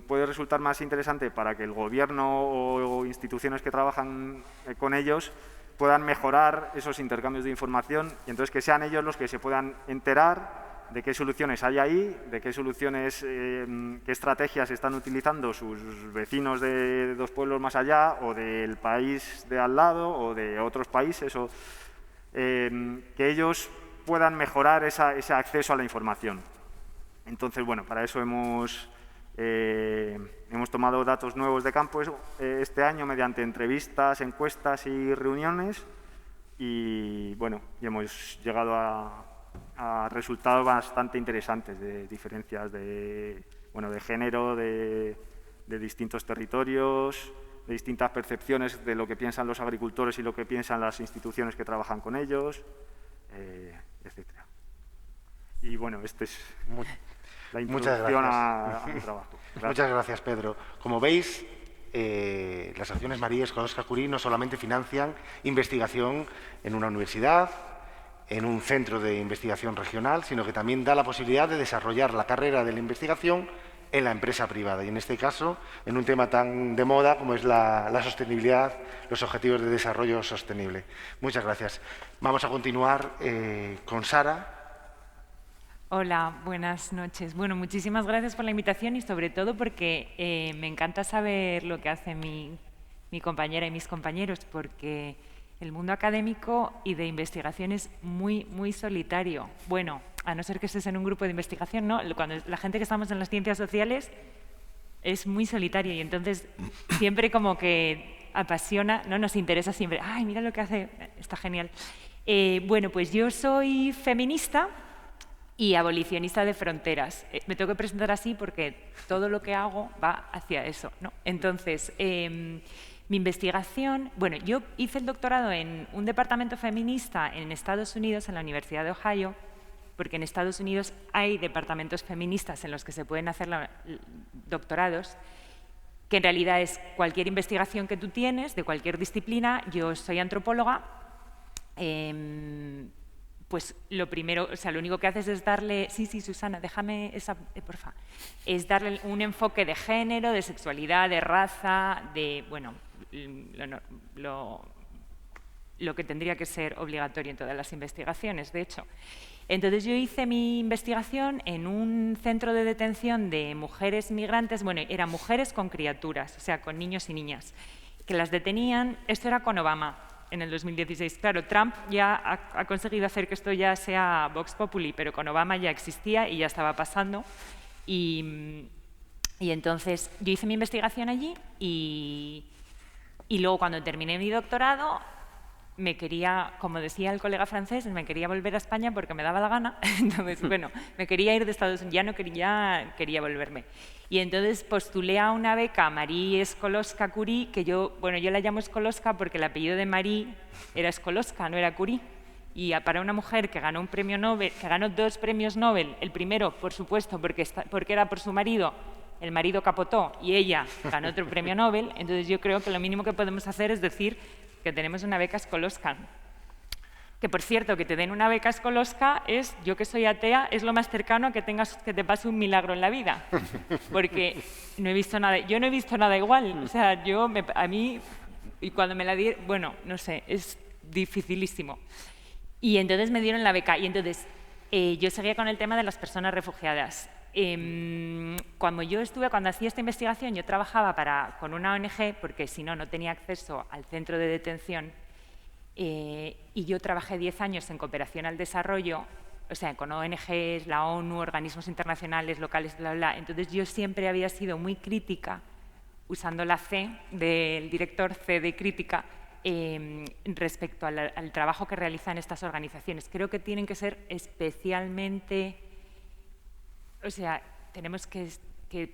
puede resultar más interesante para que el gobierno o instituciones que trabajan con ellos puedan mejorar esos intercambios de información, y entonces que sean ellos los que se puedan enterar de qué soluciones hay ahí, de qué soluciones, qué estrategias están utilizando sus vecinos de 2 pueblos más allá, o del país de al lado, o de otros países, o que ellos puedan mejorar ese acceso a la información. Entonces, bueno, para eso hemos tomado datos nuevos de campo este año mediante entrevistas, encuestas y reuniones, y bueno, y hemos llegado a resultados bastante interesantes de diferencias de género, de distintos territorios, de distintas percepciones de lo que piensan los agricultores y lo que piensan las instituciones que trabajan con ellos, etcétera. Y bueno, este es la introducción a mi trabajo. Gracias. Muchas gracias, Pedro. Como veis, las acciones María Sklodowska Curie no solamente financian investigación en una universidad, en un centro de investigación regional, sino que también da la posibilidad de desarrollar la carrera de la investigación en la empresa privada, y en este caso en un tema tan de moda como es la sostenibilidad, los objetivos de desarrollo sostenible. Muchas gracias. Vamos a continuar con Sara. Hola, buenas noches. Bueno, muchísimas gracias por la invitación y sobre todo porque me encanta saber lo que hace mi compañera y mis compañeros, porque el mundo académico y de investigación es muy, muy solitario. Bueno, a no ser que estés en un grupo de investigación, ¿no? Cuando la gente que estamos en las ciencias sociales es muy solitario, y entonces siempre como que apasiona, ¿no? Nos interesa siempre. ¡Ay, mira lo que hace! Está genial. Bueno, pues yo soy feminista y abolicionista de fronteras. Me tengo que presentar así porque todo lo que hago va hacia eso, ¿no? Entonces, mi investigación... Bueno, yo hice el doctorado en un departamento feminista en Estados Unidos, en la Universidad de Ohio, porque en Estados Unidos hay departamentos feministas en los que se pueden hacer doctorados, que en realidad es cualquier investigación que tú tienes, de cualquier disciplina. Yo soy antropóloga, pues lo primero, o sea, lo único que haces es darle... Sí, Susana, déjame esa, porfa. Es darle un enfoque de género, de sexualidad, de raza, de, bueno, lo que tendría que ser obligatorio en todas las investigaciones, de hecho. Entonces yo hice mi investigación en un centro de detención de mujeres migrantes, bueno, eran mujeres con criaturas, o sea, con niños y niñas, que las detenían. Esto era con Obama, en el 2016. Claro, Trump ya ha conseguido hacer que esto ya sea Vox Populi, pero con Obama ya existía y ya estaba pasando. Y entonces yo hice mi investigación allí y luego cuando terminé mi doctorado me quería, como decía el colega francés, me quería volver a España porque me daba la gana. Entonces, bueno, me quería ir de Estados Unidos, ya no quería volverme. Y entonces postulé a una beca Marie Sklodowska Curie, que yo la llamo Sklodowska porque el apellido de Marie era Sklodowska, no era Curie. Y para una mujer que ganó un premio Nobel, que ganó 2 premios Nobel, el primero, por supuesto, porque era por su marido, el marido capotó y ella ganó otro premio Nobel, entonces yo creo que lo mínimo que podemos hacer es decir que tenemos una beca Sklodowska. Que, por cierto, que te den una beca Escolosca es, yo que soy atea, es lo más cercano a que te pase un milagro en la vida. Porque no he visto nada, yo no he visto nada igual. O sea, a mí, y cuando me la dieron, bueno, no sé, es dificilísimo. Y entonces me dieron la beca. Y entonces yo seguía con el tema de las personas refugiadas. Cuando hacía esta investigación, yo trabajaba con una ONG, porque si no, no tenía acceso al centro de detención. Y yo trabajé 10 años en cooperación al desarrollo, o sea, con ONGs, la ONU, organismos internacionales, locales, bla, bla. Entonces yo siempre había sido muy crítica, usando la C del director, C de crítica, respecto al trabajo que realizan estas organizaciones. Creo que tienen que ser especialmente, o sea, tenemos que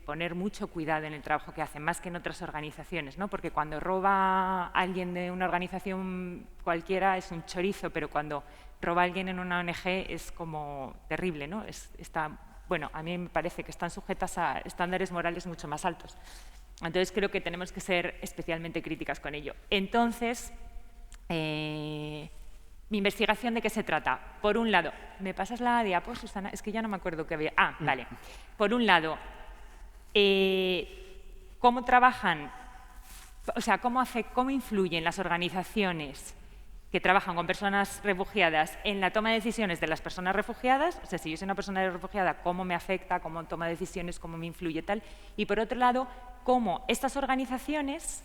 poner mucho cuidado en el trabajo que hacen, más que en otras organizaciones, ¿no? Porque cuando roba a alguien de una organización cualquiera es un chorizo, pero cuando roba a alguien en una ONG es como terrible, ¿no? Bueno, a mí me parece que están sujetas a estándares morales mucho más altos. Entonces creo que tenemos que ser especialmente críticas con ello. Entonces, mi investigación, ¿de qué se trata? Por un lado, ¿me pasas la diapo, Susana? Es que ya no me acuerdo qué había. Ah, vale. Por un lado, cómo trabajan, o sea, cómo influyen las organizaciones que trabajan con personas refugiadas en la toma de decisiones de las personas refugiadas. O sea, si yo soy una persona refugiada, cómo me afecta, cómo toma decisiones, cómo me influye, tal. Y por otro lado, cómo estas organizaciones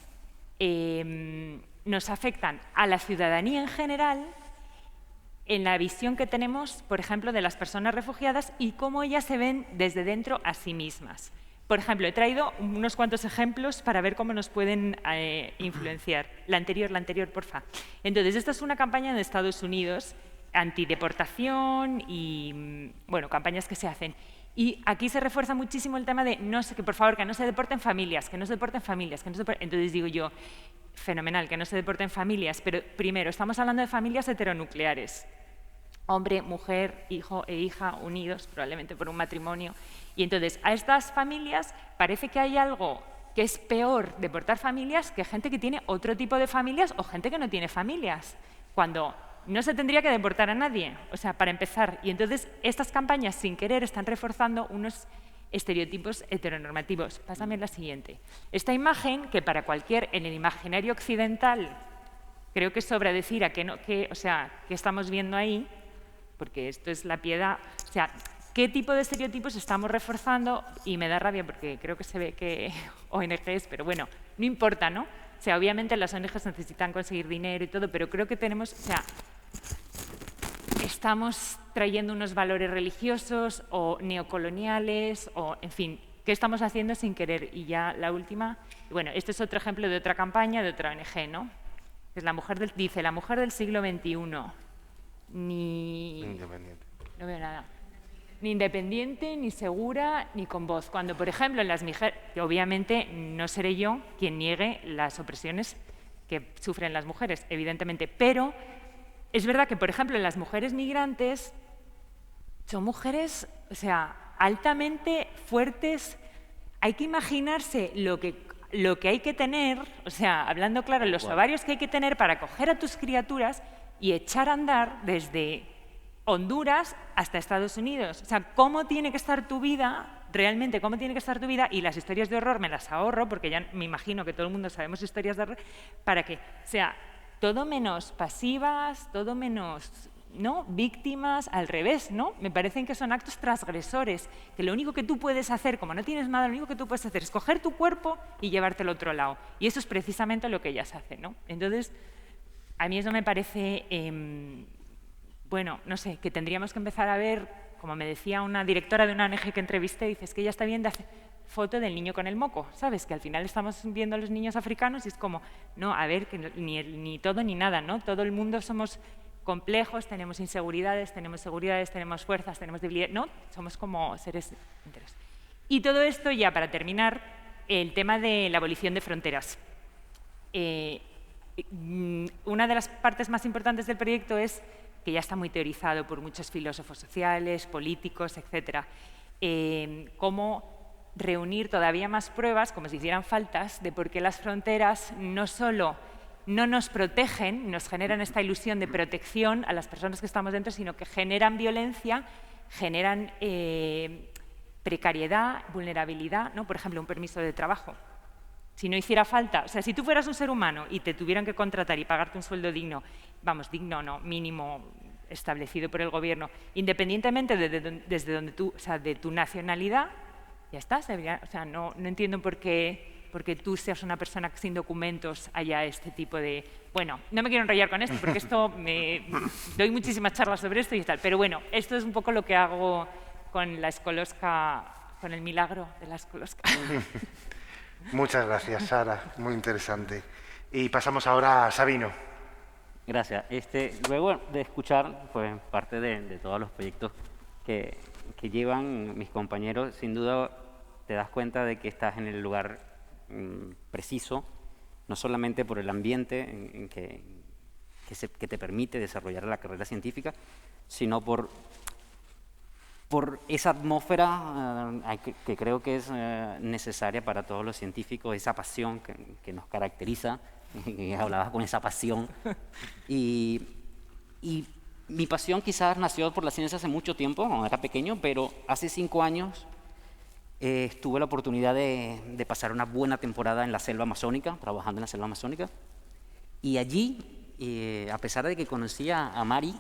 nos afectan a la ciudadanía en general en la visión que tenemos, por ejemplo, de las personas refugiadas y cómo ellas se ven desde dentro a sí mismas. Por ejemplo, he traído unos cuantos ejemplos para ver cómo nos pueden influenciar. La anterior, porfa. Entonces, esta es una campaña de Estados Unidos antideportación y, bueno, campañas que se hacen. Y aquí se refuerza muchísimo el tema de, que por favor, que no se deporten familias, que no se deporten familias, que no se deporten. Entonces digo yo, fenomenal, que no se deporten familias, pero primero, estamos hablando de familias heteronucleares. Hombre, mujer, hijo e hija unidos, probablemente por un matrimonio. Y entonces, a estas familias parece que hay algo que es peor deportar familias que gente que tiene otro tipo de familias o gente que no tiene familias, cuando no se tendría que deportar a nadie, o sea, para empezar. Y entonces, estas campañas, sin querer, están reforzando unos estereotipos heteronormativos. Pásame la siguiente. Esta imagen, que para en el imaginario occidental, creo que sobra decir qué estamos viendo ahí, porque esto es la piedad, o sea, qué tipo de estereotipos estamos reforzando, y me da rabia porque creo que se ve que ONGs, pero bueno, no importa, ¿no? O sea, obviamente las ONGs necesitan conseguir dinero y todo, pero creo que estamos trayendo unos valores religiosos o neocoloniales, o, en fin, ¿qué estamos haciendo sin querer? Y ya la última, bueno, este es otro ejemplo de otra campaña, de otra ONG, ¿no? Es la mujer del siglo XXI. Independiente. No veo nada. Ni independiente, ni segura, ni con voz. Cuando, por ejemplo, en las mujeres, obviamente no seré yo quien niegue las opresiones que sufren las mujeres, evidentemente, pero es verdad que, por ejemplo, en las mujeres migrantes son mujeres, o sea, altamente fuertes. Hay que imaginarse lo que hay que tener, o sea, hablando claro, los ovarios que hay que tener para coger a tus criaturas y echar a andar desde Honduras hasta Estados Unidos. O sea, ¿cómo tiene que estar tu vida, realmente cómo tiene que estar tu vida? Y las historias de horror me las ahorro, porque ya me imagino que todo el mundo sabemos historias de horror, para que sea todo menos pasivas, todo menos, ¿no?, víctimas, al revés, ¿no? Me parecen que son actos transgresores, que lo único que tú puedes hacer, como no tienes nada, lo único que tú puedes hacer es coger tu cuerpo y llevártelo al otro lado. Y eso es precisamente lo que ellas hacen, ¿no? Entonces, a mí eso me parece, bueno, no sé, que tendríamos que empezar a ver, como me decía una directora de una ONG que entrevisté, dice, es que ella está viendo foto del niño con el moco, ¿sabes? Que al final estamos viendo a los niños africanos y es como, no, a ver, que ni todo ni nada, ¿no? Todo el mundo somos complejos, tenemos inseguridades, tenemos seguridades, tenemos fuerzas, tenemos debilidades, ¿no? Somos como seres enteros. Y todo esto, ya para terminar, el tema de la abolición de fronteras. Una de las partes más importantes del proyecto es que ya está muy teorizado por muchos filósofos sociales, políticos, etcétera, cómo reunir todavía más pruebas, como si hicieran faltas, de por qué las fronteras no solo no nos protegen, nos generan esta ilusión de protección a las personas que estamos dentro, sino que generan violencia, generan precariedad, vulnerabilidad, ¿no? Por ejemplo, un permiso de trabajo. Si no hiciera falta, o sea, si tú fueras un ser humano y te tuvieran que contratar y pagarte un sueldo digno, vamos, digno no, mínimo establecido por el gobierno, independientemente desde donde tú, o sea, de tu nacionalidad, ya está. O sea, no entiendo por qué porque tú seas una persona sin documentos haya este tipo de... Bueno, no me quiero enrollar con esto, porque esto doy muchísimas charlas sobre esto y tal, pero bueno, esto es un poco lo que hago con la Escolosca, con el milagro de la Escolosca. Muchas gracias, Sara, muy interesante. Y pasamos ahora a Sabino. Gracias. Luego de escuchar pues, parte de todos los proyectos que llevan mis compañeros, sin duda te das cuenta de que estás en el lugar preciso, no solamente por el ambiente que te permite desarrollar la carrera científica, sino por esa atmósfera que creo que es necesaria para todos los científicos, esa pasión que nos caracteriza, que hablabas con esa pasión. Y mi pasión quizás nació por la ciencia hace mucho tiempo, cuando era pequeño, pero hace 5 años tuve la oportunidad de pasar una buena temporada en la selva amazónica, trabajando en la selva amazónica. Y allí, a pesar de que conocía a Mari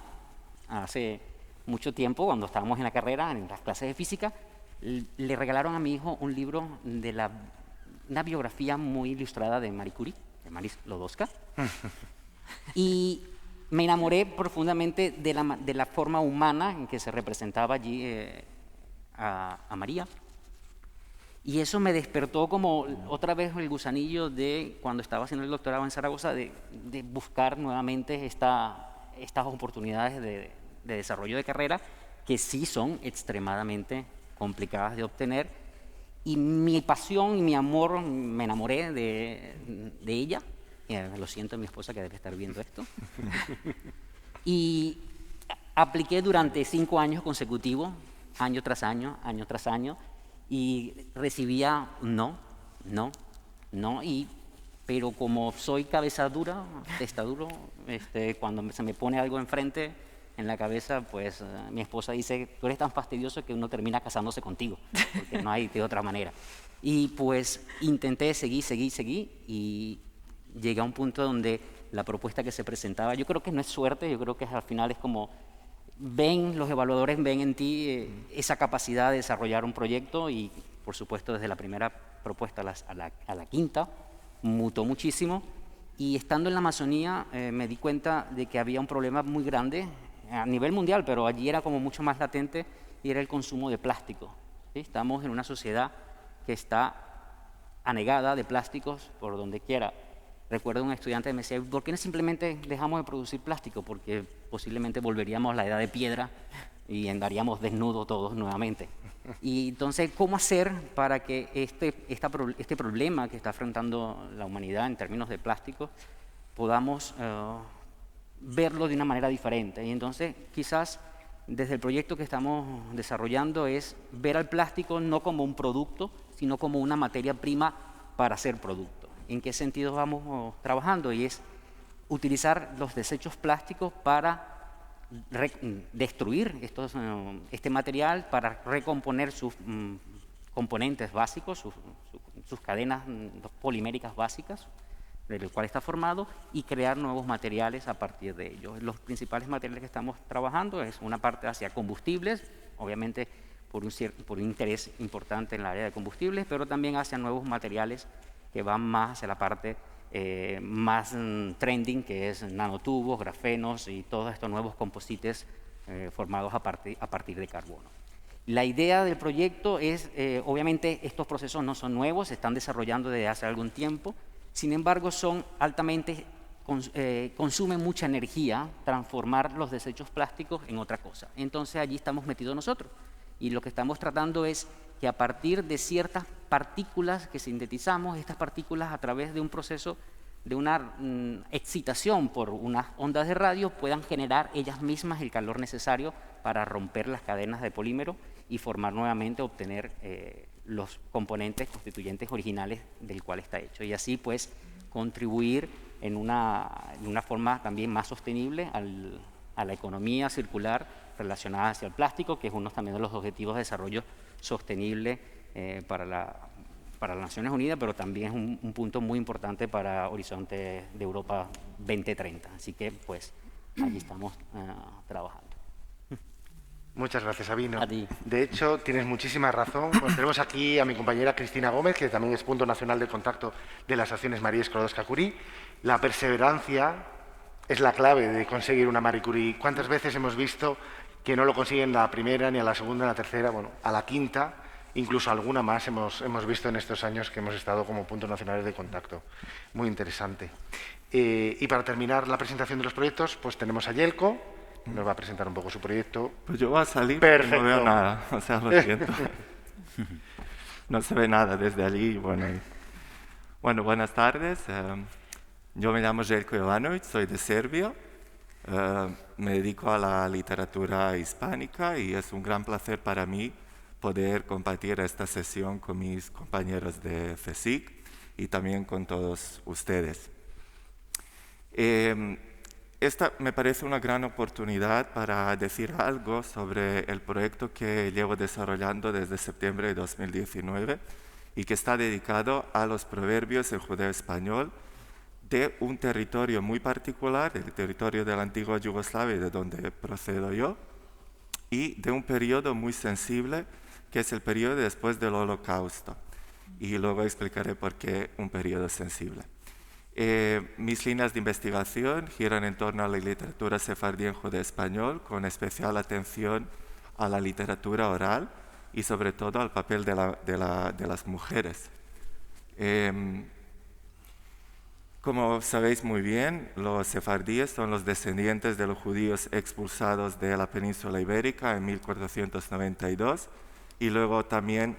hace mucho tiempo, cuando estábamos en la carrera, en las clases de física, le regalaron a mi hijo un libro de una biografía muy ilustrada de Marie Curie, de Marie Sklodowska. Y me enamoré profundamente de la forma humana en que se representaba allí a María. Y eso me despertó como otra vez el gusanillo de cuando estaba haciendo el doctorado en Zaragoza, de buscar nuevamente estas oportunidades de desarrollo de carrera, que sí son extremadamente complicadas de obtener. Y mi pasión y mi amor, me enamoré de ella. Lo siento, mi esposa que debe estar viendo esto. Y apliqué durante 5 años consecutivos, año tras año, y recibía no, pero como soy cabeza dura, testaduro, cuando se me pone algo enfrente en la cabeza, pues mi esposa dice, tú eres tan fastidioso que uno termina casándose contigo, porque no hay de otra manera. Y pues intenté, seguí, y llegué a un punto donde la propuesta que se presentaba, yo creo que no es suerte, yo creo que al final es como, los evaluadores ven en ti esa capacidad de desarrollar un proyecto y, por supuesto, desde la primera propuesta a la quinta, mutó muchísimo. Y estando en la Amazonía me di cuenta de que había un problema muy grande a nivel mundial, pero allí era como mucho más latente, y era el consumo de plástico. ¿Sí? Estamos en una sociedad que está anegada de plásticos por donde quiera. Recuerdo un estudiante que me decía, ¿por qué no simplemente dejamos de producir plástico? Porque posiblemente volveríamos a la edad de piedra y andaríamos desnudos todos nuevamente. Y entonces, ¿cómo hacer para que este problema que está afrontando la humanidad en términos de plástico podamos verlo de una manera diferente? Y entonces, quizás, desde el proyecto que estamos desarrollando es ver al plástico no como un producto, sino como una materia prima para hacer producto. ¿En qué sentido vamos trabajando? Y es utilizar los desechos plásticos para destruir este material, para recomponer sus componentes básicos, sus cadenas poliméricas básicas, del cual está formado, y crear nuevos materiales a partir de ellos. Los principales materiales que estamos trabajando es una parte hacia combustibles, obviamente por un interés importante en el área de combustibles, pero también hacia nuevos materiales que van más hacia la parte más trending, que es nanotubos, grafenos y todos estos nuevos composites formados a partir de carbono. La idea del proyecto es, obviamente estos procesos no son nuevos, se están desarrollando desde hace algún tiempo, sin embargo son altamente, consumen mucha energía transformar los desechos plásticos en otra cosa. Entonces allí estamos metidos nosotros, y lo que estamos tratando es que a partir de ciertas partículas que sintetizamos, estas partículas a través de un proceso de una excitación por unas ondas de radio puedan generar ellas mismas el calor necesario para romper las cadenas de polímero y formar nuevamente, obtener los componentes constituyentes originales del cual está hecho. Y así pues contribuir en una forma también más sostenible a la economía circular relacionada hacia el plástico, que es uno también de los objetivos de desarrollo sostenible para las Naciones Unidas, pero también es un punto muy importante para Horizonte de Europa 2030. Así que, pues, allí estamos trabajando. Muchas gracias, Sabino. A ti. De hecho, tienes muchísima razón. Pues tenemos aquí a mi compañera Cristina Gómez, que también es punto nacional de contacto de las acciones Marie Sklodowska-Curie. La perseverancia es la clave de conseguir una Marie Curie. ¿Cuántas veces hemos visto que no lo consiguen la primera, ni a la segunda, ni a la tercera, bueno, a la quinta? Incluso alguna más hemos visto en estos años que hemos estado como puntos nacionales de contacto. Muy interesante. Y para terminar la presentación de los proyectos, pues tenemos a Yelko, que nos va a presentar un poco su proyecto. Pues yo voy a salir, Perfecto. no veo nada, o sea, lo siento. No se ve nada desde allí. Bueno, buenas tardes. Yo me llamo Željko Jovanović, soy de Serbia. Me dedico a la literatura hispánica y es un gran placer para mí poder compartir esta sesión con mis compañeros de FESIC y también con todos ustedes. Esta me parece una gran oportunidad para decir algo sobre el proyecto que llevo desarrollando desde septiembre de 2019 y que está dedicado a los proverbios en judeo-español de un territorio muy particular, el territorio de la antigua Yugoslavia, de donde procedo yo, y de un periodo muy sensible, que es el periodo después del Holocausto. Y luego explicaré por qué un periodo sensible. Mis líneas de investigación giran en torno a la literatura sefardí en judeo-español, con especial atención a la literatura oral y sobre todo al papel de las mujeres. Como sabéis muy bien, los sefardíes son los descendientes de los judíos expulsados de la península ibérica en 1492 y luego también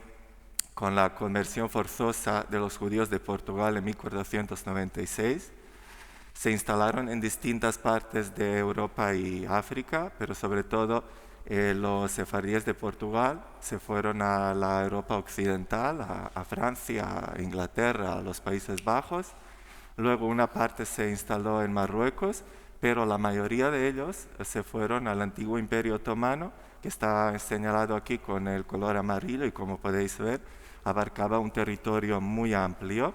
con la conversión forzosa de los judíos de Portugal en 1496. Se instalaron en distintas partes de Europa y África, pero sobre todo los sefardíes de Portugal se fueron a la Europa occidental, a Francia, a Inglaterra, a los Países Bajos. Luego una parte se instaló en Marruecos, pero la mayoría de ellos se fueron al antiguo Imperio Otomano, que está señalado aquí con el color amarillo y como podéis ver, abarcaba un territorio muy amplio,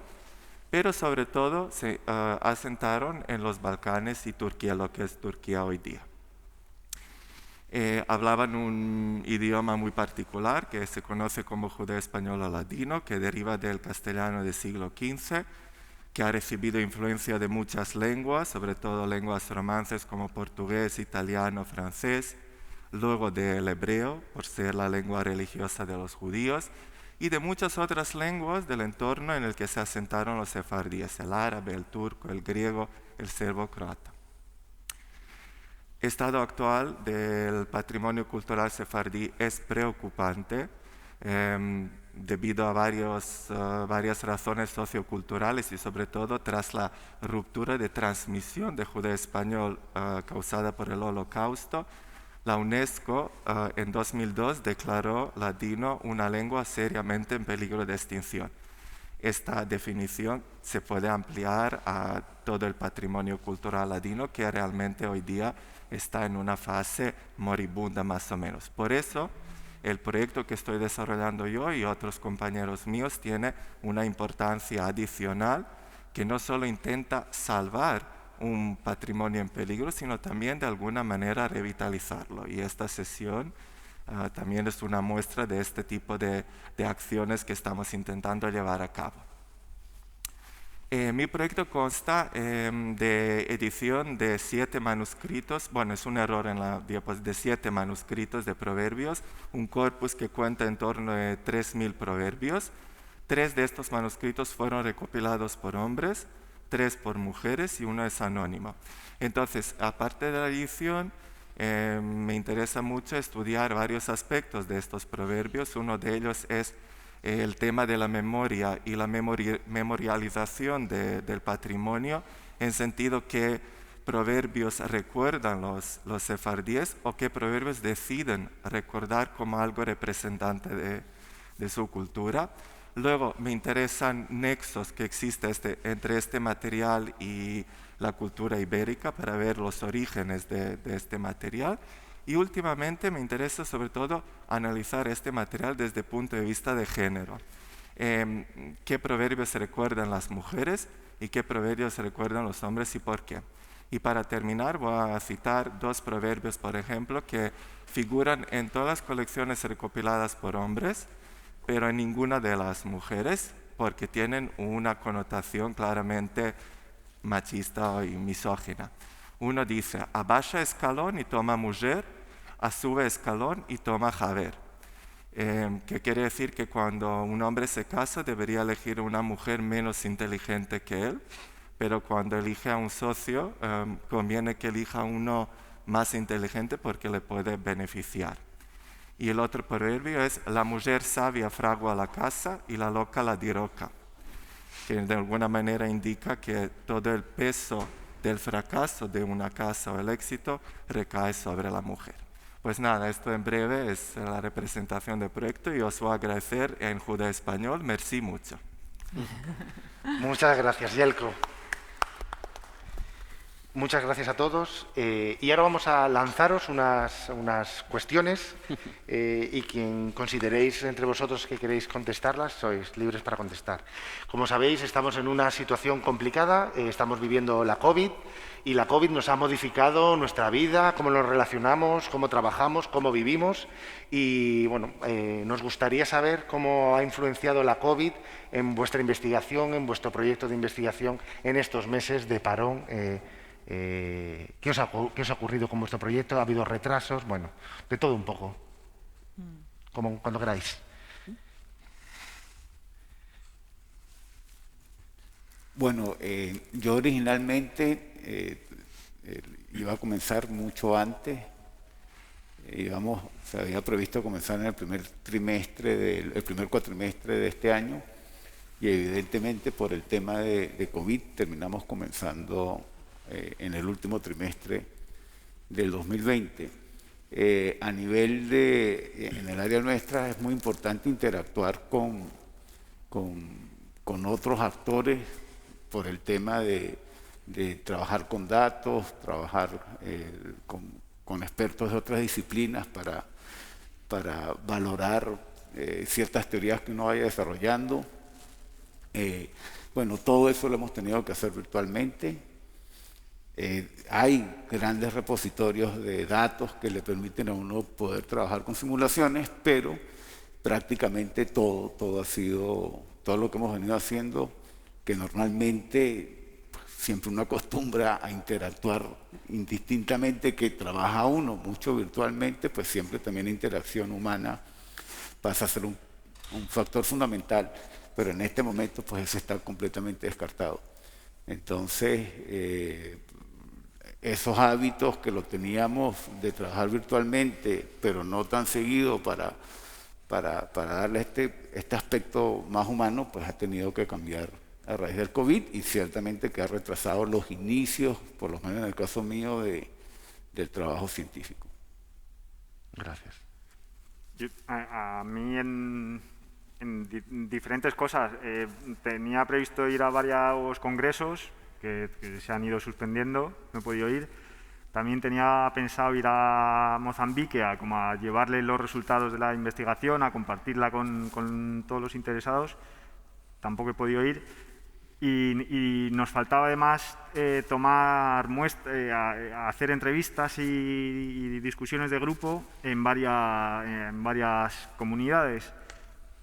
pero sobre todo se asentaron en los Balcanes y Turquía, lo que es Turquía hoy día. Hablaban un idioma muy particular que se conoce como judeo-español o ladino, que deriva del castellano del siglo XV, que ha recibido influencia de muchas lenguas, sobre todo lenguas romances como portugués, italiano, francés, luego del hebreo, por ser la lengua religiosa de los judíos, y de muchas otras lenguas del entorno en el que se asentaron los sefardíes, el árabe, el turco, el griego, el serbo-croata. El estado actual del patrimonio cultural sefardí es preocupante debido a varias razones socioculturales y sobre todo tras la ruptura de transmisión de judeo-español causada por el Holocausto. La UNESCO en 2002 declaró ladino una lengua seriamente en peligro de extinción. Esta definición se puede ampliar a todo el patrimonio cultural ladino que realmente hoy día está en una fase moribunda más o menos. Por eso, el proyecto que estoy desarrollando yo y otros compañeros míos tiene una importancia adicional que no solo intenta salvar un patrimonio en peligro, sino también de alguna manera revitalizarlo. Y esta sesión también es una muestra de este tipo de acciones que estamos intentando llevar a cabo. Mi proyecto consta de edición de 7 manuscritos, bueno, es un error en la diapositiva, de 7 manuscritos de proverbios, un corpus que cuenta en torno de 3.000 proverbios. 3 de estos manuscritos fueron recopilados por hombres, 3 por mujeres y 1 es anónimo. Entonces, aparte de la edición, me interesa mucho estudiar varios aspectos de estos proverbios. Uno de ellos es el tema de la memoria y la memorialización del patrimonio, en sentido que proverbios recuerdan los sefardíes o que proverbios deciden recordar como algo representante de su cultura. Luego, me interesan nexos que existen entre este material y la cultura ibérica para ver los orígenes de este material. Y últimamente me interesa sobre todo analizar este material desde el punto de vista de género. ¿Qué proverbios se recuerdan las mujeres y qué proverbios se recuerdan los hombres y por qué? Y para terminar voy a citar 2 proverbios, por ejemplo, que figuran en todas las colecciones recopiladas por hombres, pero en ninguna de las mujeres, porque tienen una connotación claramente machista y misógina. Uno dice, abaixa escalón y toma mujer, sube escalón y toma javer. Que quiere decir que cuando un hombre se casa debería elegir una mujer menos inteligente que él, pero cuando elige a un socio conviene que elija uno más inteligente porque le puede beneficiar. Y el otro proverbio es, la mujer sabia fragua la casa y la loca la diroca, que de alguna manera indica que todo el peso del fracaso de una casa o el éxito recae sobre la mujer. Pues nada, esto en breve es la representación del proyecto y os voy a agradecer en judeo-español. Merci mucho. Muchas gracias, Jelko. Muchas gracias a todos. Y ahora vamos a lanzaros unas cuestiones y quien consideréis entre vosotros que queréis contestarlas, sois libres para contestar. Como sabéis, estamos en una situación complicada, estamos viviendo la COVID y la COVID nos ha modificado nuestra vida, cómo nos relacionamos, cómo trabajamos, cómo vivimos y bueno, nos gustaría saber cómo ha influenciado la COVID en vuestra investigación, en vuestro proyecto de investigación en estos meses de parón. ¿Qué os ha ocurrido con vuestro proyecto? ¿Ha habido retrasos? Bueno, de todo un poco, como cuando queráis. Bueno, yo originalmente iba a comenzar mucho antes. Se había previsto comenzar en el primer cuatrimestre de este año y evidentemente por el tema de COVID terminamos comenzando en el último trimestre del 2020. En el área nuestra es muy importante interactuar con otros actores por el tema de trabajar con datos, trabajar con expertos de otras disciplinas para valorar ciertas teorías que uno vaya desarrollando. Bueno, todo eso lo hemos tenido que hacer virtualmente. Hay grandes repositorios de datos que le permiten a uno poder trabajar con simulaciones, pero prácticamente todo lo que hemos venido haciendo, que normalmente siempre uno acostumbra a interactuar indistintamente que trabaja uno mucho virtualmente, pues siempre también la interacción humana pasa a ser un factor fundamental, pero en este momento pues eso está completamente descartado. Entonces, esos hábitos que lo teníamos de trabajar virtualmente, pero no tan seguido para darle este aspecto más humano, pues ha tenido que cambiar a raíz del COVID y ciertamente que ha retrasado los inicios, por lo menos en el caso mío, del trabajo científico. Gracias. A mí en diferentes cosas. Tenía previsto ir a varios congresos que se han ido suspendiendo, no he podido ir. También tenía pensado ir a Mozambique a llevarle los resultados de la investigación, a compartirla con todos los interesados. Tampoco he podido ir. Y nos faltaba además tomar hacer entrevistas y discusiones de grupo en varias comunidades.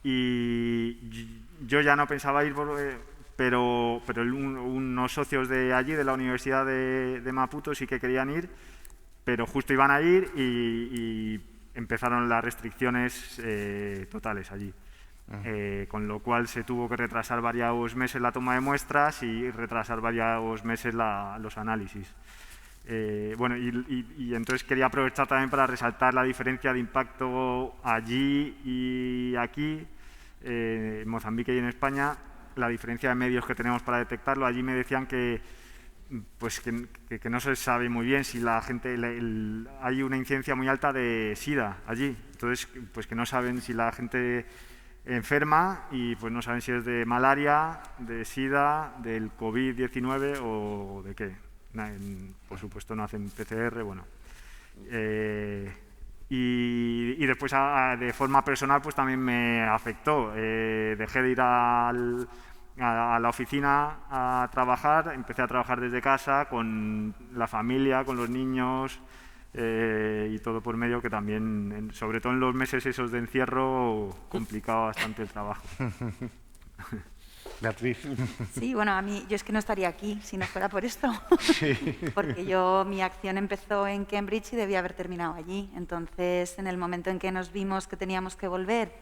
Y yo ya no pensaba ir, pero unos socios de allí, de la Universidad de Maputo, sí que querían ir, pero justo iban a ir y empezaron las restricciones totales allí. Con lo cual se tuvo que retrasar varios meses la toma de muestras y retrasar varios meses los análisis. Bueno, y entonces quería aprovechar también para resaltar la diferencia de impacto allí y aquí, en Mozambique y en España, la diferencia de medios que tenemos para detectarlo. Allí me decían que no se sabe muy bien si la gente, hay una incidencia muy alta de SIDA allí, entonces pues que no saben si la gente enferma y pues no saben si es de malaria, de SIDA, del COVID-19 o de qué. Por supuesto no hacen PCR, bueno. Y después de forma personal pues también me afectó. Dejé de ir a la oficina a trabajar, empecé a trabajar desde casa con la familia, con los niños y todo por medio, que también, sobre todo en los meses esos de encierro, complicaba bastante el trabajo. Beatriz. Sí, bueno, yo es que no estaría aquí si no fuera por esto, Sí. porque mi acción empezó en Cambridge y debía haber terminado allí. Entonces, en el momento en que nos vimos que teníamos que volver,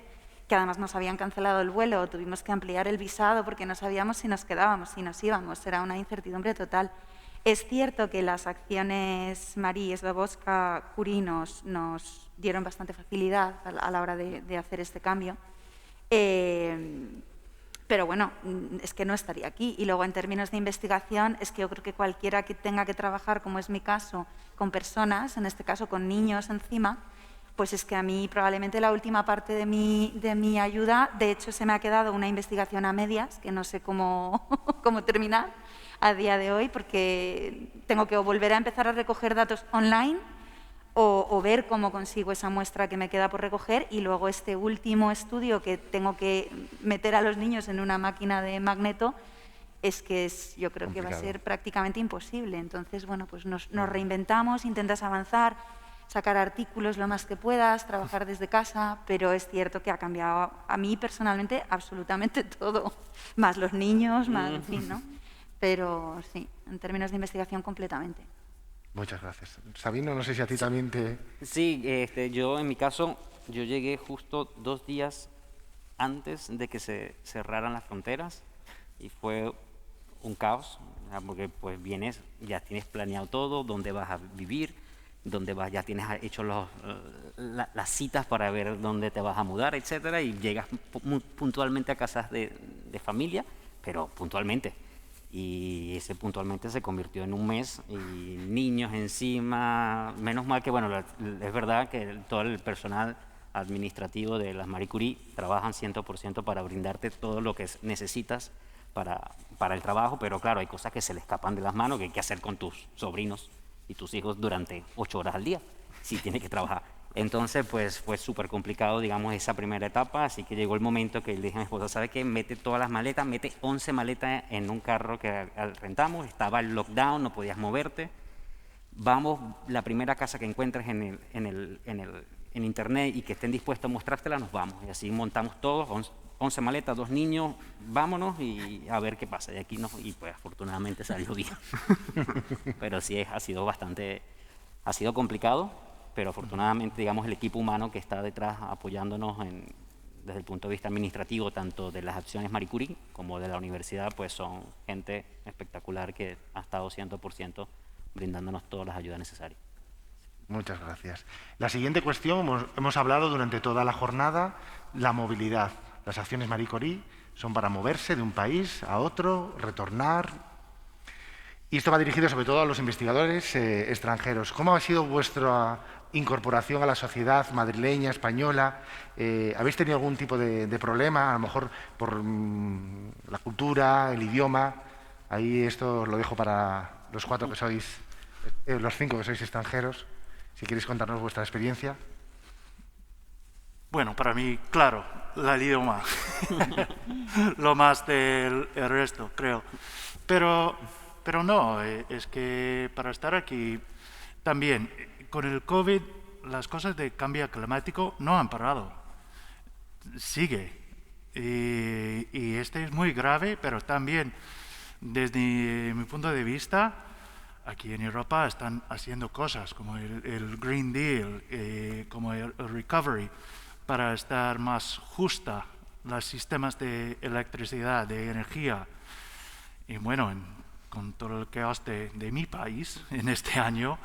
que además nos habían cancelado el vuelo, tuvimos que ampliar el visado porque no sabíamos si nos quedábamos, si nos íbamos, era una incertidumbre total. Es cierto que las acciones Marie Slobodska Curie nos dieron bastante facilidad a la hora de hacer este cambio. Pero bueno, es que no estaría aquí. Y luego en términos de investigación, es que yo creo que cualquiera que tenga que trabajar, como es mi caso, con personas, en este caso con niños encima, pues es que a mí probablemente la última parte de mi ayuda, de hecho se me ha quedado una investigación a medias, que no sé cómo terminar a día de hoy, porque tengo que volver a empezar a recoger datos online o ver cómo consigo esa muestra que me queda por recoger, y luego este último estudio que tengo que meter a los niños en una máquina de magneto, yo creo que va a ser prácticamente imposible. Entonces, bueno, pues nos reinventamos, intentas avanzar, sacar artículos lo más que puedas, trabajar desde casa, pero es cierto que ha cambiado a mí personalmente absolutamente todo, más los niños, más, en fin, ¿no? Pero sí, en términos de investigación completamente. Muchas gracias. Sabino, no sé si a ti también te... Sí, yo en mi caso, yo llegué justo 2 días antes de que se cerraran las fronteras y fue un caos, porque pues vienes, ya tienes planeado todo, dónde vas a vivir, ya tienes hecho las citas para ver dónde te vas a mudar, etcétera, y llegas puntualmente a casas de familia, pero puntualmente. Y ese puntualmente se convirtió en un mes y niños encima. Menos mal que, bueno, es verdad que todo el personal administrativo de las Marie Curie trabajan 100% para brindarte todo lo que necesitas para el trabajo, pero claro, hay cosas que se le escapan de las manos, que hay que hacer con tus sobrinos y tus hijos durante 8 horas al día, si tienes que trabajar. Entonces, pues fue súper complicado, digamos, esa primera etapa, así que llegó el momento que le dije a mi esposa, ¿sabe qué? Mete todas las maletas, mete 11 maletas en un carro que rentamos, estaba el lockdown, no podías moverte. Vamos, la primera casa que encuentres en internet y que estén dispuestos a mostrártela, nos vamos. Y así montamos todos, 11 maletas, 2 niños, vámonos y a ver qué pasa. Y pues afortunadamente salió bien. Pero sí, ha sido complicado. Pero afortunadamente, digamos, el equipo humano que está detrás apoyándonos desde el punto de vista administrativo, tanto de las acciones Marie Curie como de la universidad, pues son gente espectacular que ha estado 100% brindándonos todas las ayudas necesarias. Muchas gracias. La siguiente cuestión, hemos hablado durante toda la jornada, la movilidad. Las acciones Marie Curie son para moverse de un país a otro, retornar. Y esto va dirigido sobre todo a los investigadores extranjeros. ¿Cómo ha sido vuestra incorporación a la sociedad madrileña, española? ¿Habéis tenido algún tipo de problema, a lo mejor por la cultura, el idioma? Ahí esto os lo dejo para los 4 que sois, los 5 que sois extranjeros. Si queréis contarnos vuestra experiencia. Bueno, para mí, claro, el idioma. Lo más del resto, creo. Pero no, es que para estar aquí también, con el COVID, las cosas de cambio climático no han parado. Sigue. Y este es muy grave, pero también, desde mi punto de vista, aquí en Europa están haciendo cosas como el Green Deal, como el Recovery, para estar más justa los sistemas de electricidad, de energía. Y bueno, con todo el caos de mi país en este año,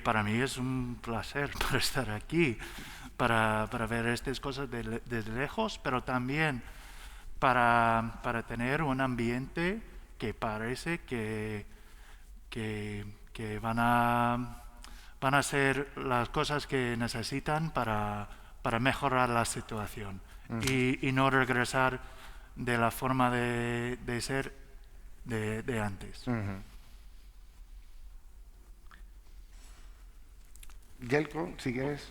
para mí es un placer para estar aquí, para ver estas cosas desde lejos, pero también para tener un ambiente que parece que van a hacer las cosas que necesitan para mejorar la situación y no regresar de la forma de ser de antes. Jelko, si quieres.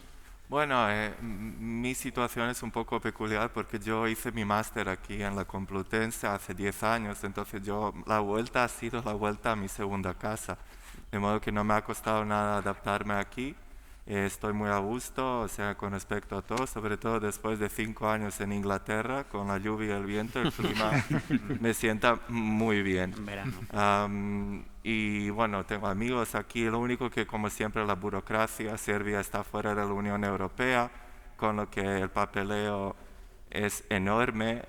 Bueno, mi situación es un poco peculiar porque yo hice mi máster aquí en la Complutense hace 10 años, entonces la vuelta ha sido la vuelta a mi segunda casa, de modo que no me ha costado nada adaptarme aquí. Estoy muy a gusto, o sea, con respecto a todo, sobre todo después de 5 años en Inglaterra, con la lluvia y el viento, el clima me sienta muy bien. Y bueno, tengo amigos aquí, lo único que, como siempre, la burocracia, Serbia está fuera de la Unión Europea, con lo que el papeleo es enorme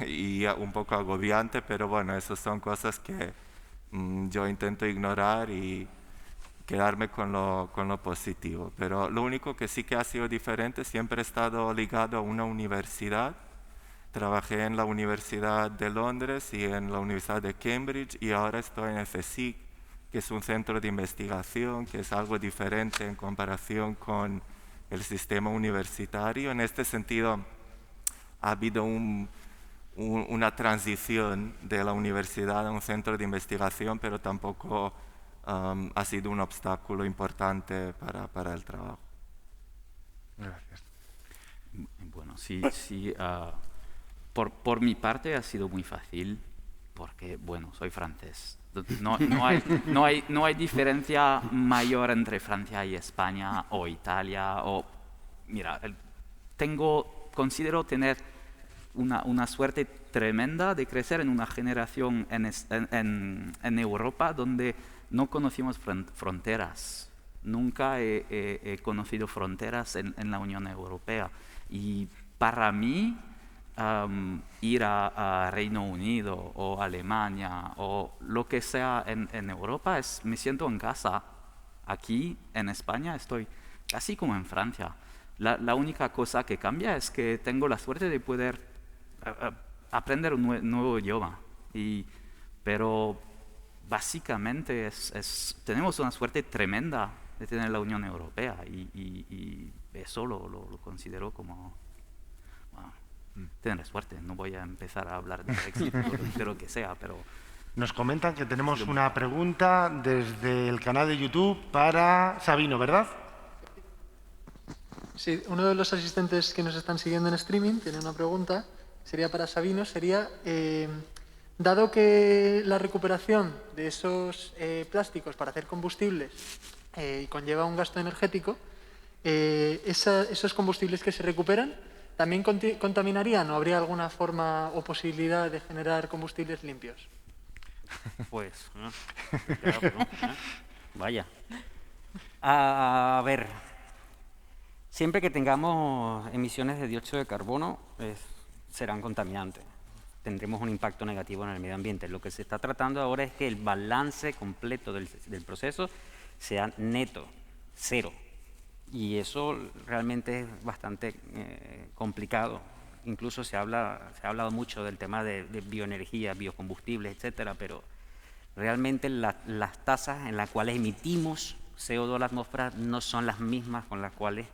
y un poco agobiante, pero bueno, esas son cosas que yo intento ignorar y quedarme con lo positivo. Pero lo único que sí que ha sido diferente, siempre he estado ligado a una universidad. Trabajé en la Universidad de Londres y en la Universidad de Cambridge y ahora estoy en el CSIC, que es un centro de investigación, que es algo diferente en comparación con el sistema universitario. En este sentido, ha habido una transición de la universidad a un centro de investigación, pero tampoco ha sido un obstáculo importante para el trabajo. Gracias. Bueno, sí, por mi parte ha sido muy fácil porque, bueno, soy francés. No hay diferencia mayor entre Francia y España o Italia. Mira, considero tener una suerte tremenda de crecer en una generación en Europa donde no conocimos fronteras. Nunca he conocido fronteras en la Unión Europea. Y para mí, ir a Reino Unido o Alemania o lo que sea en Europa, me siento en casa. Aquí, en España, estoy casi como en Francia. La única cosa que cambia es que tengo la suerte de poder aprender un nuevo idioma. Pero básicamente tenemos una suerte tremenda de tener la Unión Europea y eso lo considero como tener suerte. No voy a empezar a hablar de Brexit de lo que sea, pero... Nos comentan que tenemos una pregunta desde el canal de YouTube para Sabino, ¿verdad? Sí, uno de los asistentes que nos están siguiendo en streaming tiene una pregunta, sería para Sabino, dado que la recuperación de esos plásticos para hacer combustibles conlleva un gasto energético, esos combustibles que se recuperan también contaminarían o habría alguna forma o posibilidad de generar combustibles limpios. Pues, vaya. A ver, siempre que tengamos emisiones de dióxido de carbono serán contaminantes. Tendremos un impacto negativo en el medio ambiente. Lo que se está tratando ahora es que el balance completo del proceso sea neto, cero. Y eso realmente es bastante complicado. Incluso se ha hablado mucho del tema de bioenergía, biocombustibles, etcétera, pero realmente las tasas en las cuales emitimos CO2 a la atmósfera no son las mismas con las cuales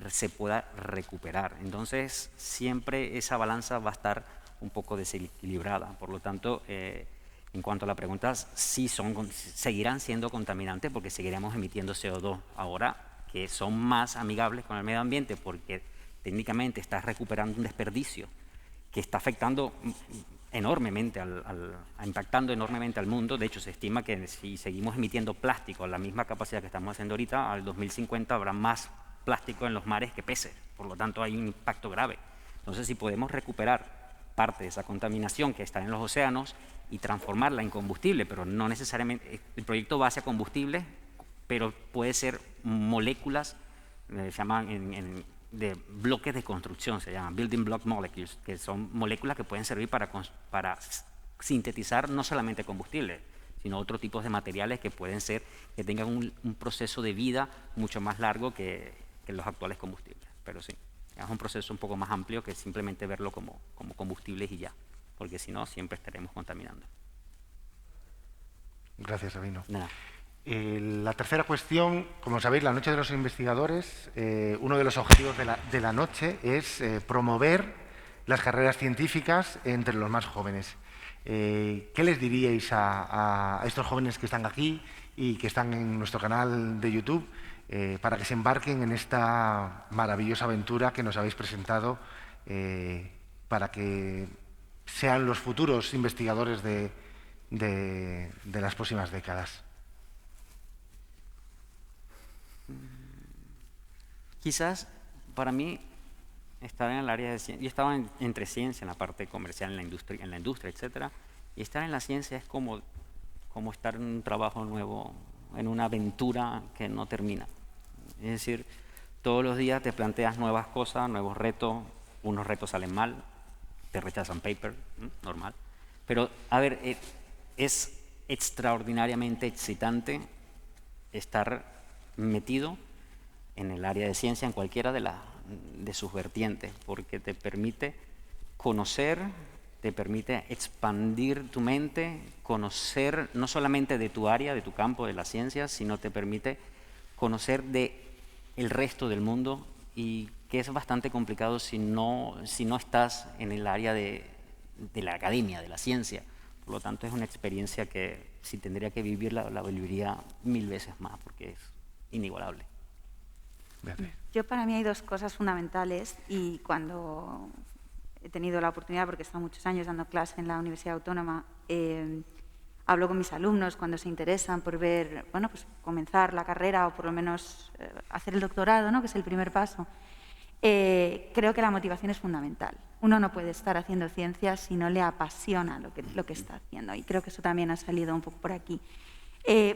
se pueda recuperar. Entonces, siempre esa balanza va a estar un poco desequilibrada. Por lo tanto, en cuanto a la pregunta, sí seguirán siendo contaminantes porque seguiremos emitiendo CO2 ahora, que son más amigables con el medio ambiente porque técnicamente estás recuperando un desperdicio que está afectando enormemente, impactando enormemente al mundo. De hecho, se estima que si seguimos emitiendo plástico a la misma capacidad que estamos haciendo ahorita, al 2050 habrá más plástico en los mares que peces. Por lo tanto, hay un impacto grave. Entonces, si podemos recuperar parte de esa contaminación que está en los océanos y transformarla en combustible, pero no necesariamente, el proyecto va hacia combustible, pero puede ser moléculas, se llaman de bloques de construcción, se llaman building block molecules, que son moléculas que pueden servir para sintetizar no solamente combustible, sino otros tipos de materiales que pueden ser, que tengan un proceso de vida mucho más largo que los actuales combustibles. Pero sí, es un proceso un poco más amplio que simplemente verlo como combustibles y ya, porque si no, siempre estaremos contaminando. Gracias, Sabino. Nada. La tercera cuestión, como sabéis, la Noche de los Investigadores, uno de los objetivos de la noche es promover las carreras científicas entre los más jóvenes. ¿Qué les diríais a estos jóvenes que están aquí y que están en nuestro canal de YouTube para que se embarquen en esta maravillosa aventura que nos habéis presentado para que sean los futuros investigadores de las próximas décadas? Quizás para mí estar en el área de ciencia, yo estaba entre ciencia, en la parte comercial, en la industria, etcétera, y estar en la ciencia es como estar en un trabajo nuevo, en una aventura que no termina. Es decir, todos los días te planteas nuevas cosas, nuevos retos, unos retos salen mal, te rechazan paper, normal. Pero, a ver, es extraordinariamente excitante estar metido en el área de ciencia, en cualquiera de sus vertientes, porque te permite conocer, te permite expandir tu mente, conocer no solamente de tu área, de tu campo, de la ciencia, sino te permite conocer de el resto del mundo, y que es bastante complicado si no estás en el área de la academia, de la ciencia. Por lo tanto, es una experiencia que si tendría que vivirla, la viviría 1000 veces más, porque es inigualable. Yo, para mí hay dos cosas fundamentales, y cuando he tenido la oportunidad, porque he estado muchos años dando clase en la Universidad Autónoma, hablo con mis alumnos cuando se interesan por ver, bueno, pues comenzar la carrera o por lo menos hacer el doctorado, ¿no?, que es el primer paso. Creo que la motivación es fundamental. Uno no puede estar haciendo ciencia si no le apasiona lo que está haciendo, y creo que eso también ha salido un poco por aquí.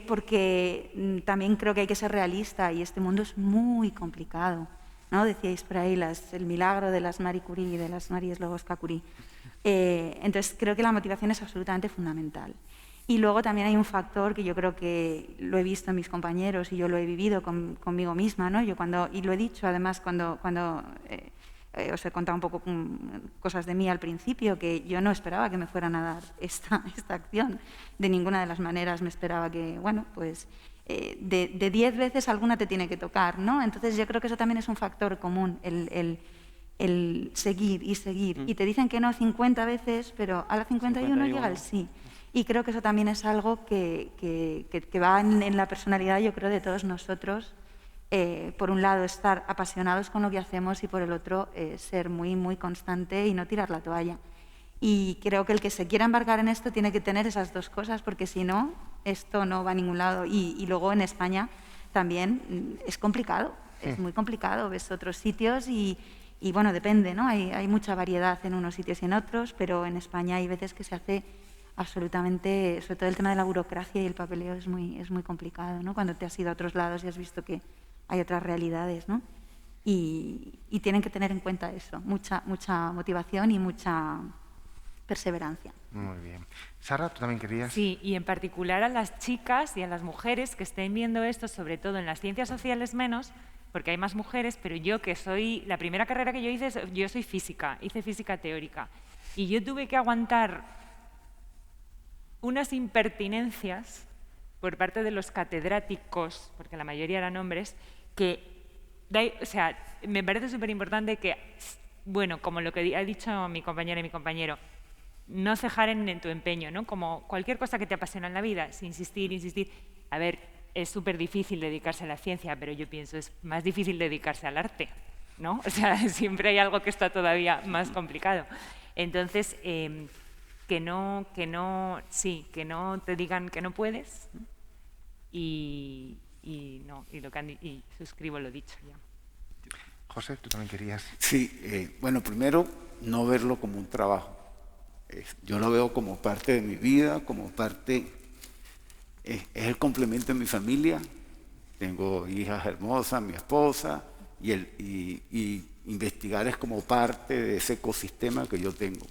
Porque también creo que hay que ser realista, y este mundo es muy complicado, ¿no? Decíais por ahí el milagro de las Marie Curie y de las Marie Sklodowska-Curie. Entonces, creo que la motivación es absolutamente fundamental. Y luego también hay un factor que yo creo que lo he visto en mis compañeros y yo lo he vivido conmigo misma, ¿no? Y lo he dicho además cuando os he contado un poco cosas de mí al principio, que yo no esperaba que me fueran a dar esta acción. De ninguna de las maneras me esperaba que, bueno, pues de 10 veces alguna te tiene que tocar, ¿no? Entonces yo creo que eso también es un factor común, el seguir y seguir. Y te dicen que no 50 veces, pero a la 51 llega el sí. Y creo que eso también es algo que va en la personalidad, yo creo, de todos nosotros. Por un lado, estar apasionados con lo que hacemos, y por el otro, ser muy, muy constante y no tirar la toalla. Y creo que el que se quiera embarcar en esto tiene que tener esas dos cosas, porque si no, esto no va a ningún lado. Y luego en España también es complicado, es muy complicado. Ves otros sitios y bueno, depende, ¿no? Hay mucha variedad en unos sitios y en otros, pero en España hay veces que se hace absolutamente, sobre todo el tema de la burocracia y el papeleo es muy complicado, ¿no? Cuando te has ido a otros lados y has visto que hay otras realidades, ¿no? Y tienen que tener en cuenta eso, mucha motivación y mucha perseverancia. Muy bien. Sara, ¿tú también querías? Sí, y en particular a las chicas y a las mujeres que estén viendo esto, sobre todo en las ciencias sociales menos, porque hay más mujeres, pero yo que soy, la primera carrera que yo hice, yo soy física, hice física teórica, y yo tuve que aguantar unas impertinencias por parte de los catedráticos, porque la mayoría eran hombres, que, o sea, me parece súper importante que, bueno, como lo que ha dicho mi compañera y mi compañero, no cejar en tu empeño, ¿no? Como cualquier cosa que te apasiona en la vida, insistir. A ver, es súper difícil dedicarse a la ciencia, pero yo pienso es más difícil dedicarse al arte, ¿no? O sea, siempre hay algo que está todavía más complicado. Entonces, que no te digan que no puedes, y suscribo lo dicho ya. José, ¿tú también querías? Sí, bueno, primero, no verlo como un trabajo. Yo lo veo como parte de mi vida, como parte, es el complemento de mi familia. Tengo hijas hermosas, mi esposa, y investigar es como parte de ese ecosistema que yo tengo.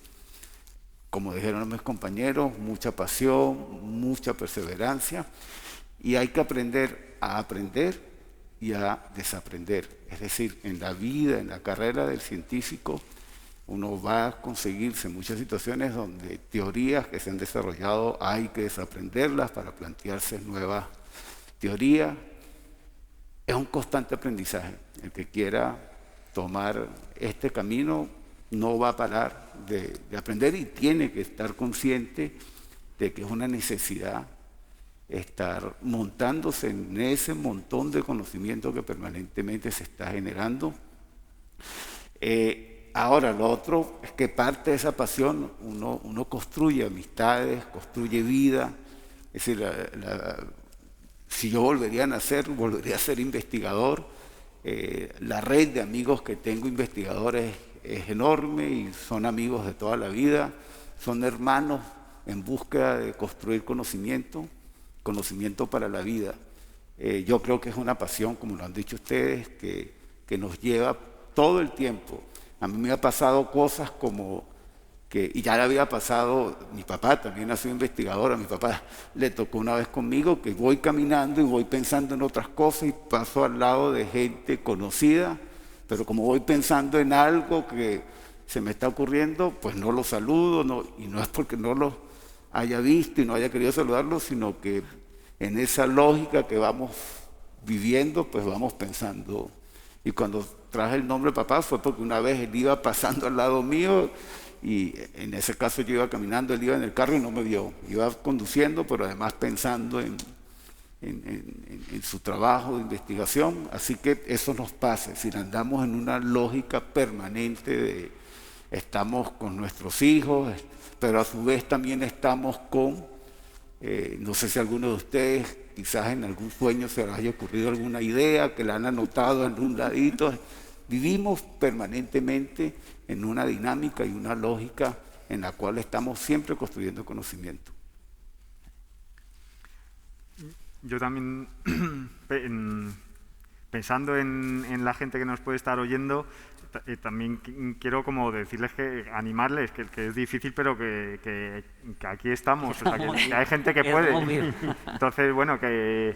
Como dijeron mis compañeros, mucha pasión, mucha perseverancia, y hay que aprender a aprender y a desaprender. Es decir, en la vida, en la carrera del científico, uno va a conseguirse muchas situaciones donde teorías que se han desarrollado hay que desaprenderlas para plantearse nuevas teoría, es un constante aprendizaje. El que quiera tomar este camino no va a parar de aprender y tiene que estar consciente de que es una necesidad estar montándose en ese montón de conocimiento que permanentemente se está generando. Ahora, lo otro es que parte de esa pasión uno construye amistades, construye vida. Es decir, si yo volvería a nacer, volvería a ser investigador. La red de amigos que tengo investigadores es enorme y son amigos de toda la vida, son hermanos en búsqueda de construir conocimiento para la vida. Yo creo que es una pasión, como lo han dicho ustedes, que nos lleva todo el tiempo. A mí me ha pasado cosas como que, y ya le había pasado, mi papá también ha sido investigador, a mi papá le tocó una vez conmigo que voy caminando y voy pensando en otras cosas y paso al lado de gente conocida, pero como voy pensando en algo que se me está ocurriendo, pues no lo saludo, y no es porque no lo haya visto y no haya querido saludarlo, sino que en esa lógica que vamos viviendo, pues vamos pensando. Y cuando traje el nombre papá fue porque una vez él iba pasando al lado mío y en ese caso yo iba caminando, él iba en el carro y no me vio. Iba conduciendo, pero además pensando en su trabajo de investigación. Así que eso nos pasa, es decir, andamos en una lógica permanente de estamos con nuestros hijos, pero a su vez también estamos con, no sé si alguno de ustedes quizás en algún sueño se les haya ocurrido alguna idea que la han anotado en un ladito. Vivimos permanentemente en una dinámica y una lógica en la cual estamos siempre construyendo conocimiento. Yo también, pensando en la gente que nos puede estar oyendo, también quiero como decirles animarles, que es difícil, pero que aquí estamos, o sea, que hay gente que puede. Entonces, bueno, que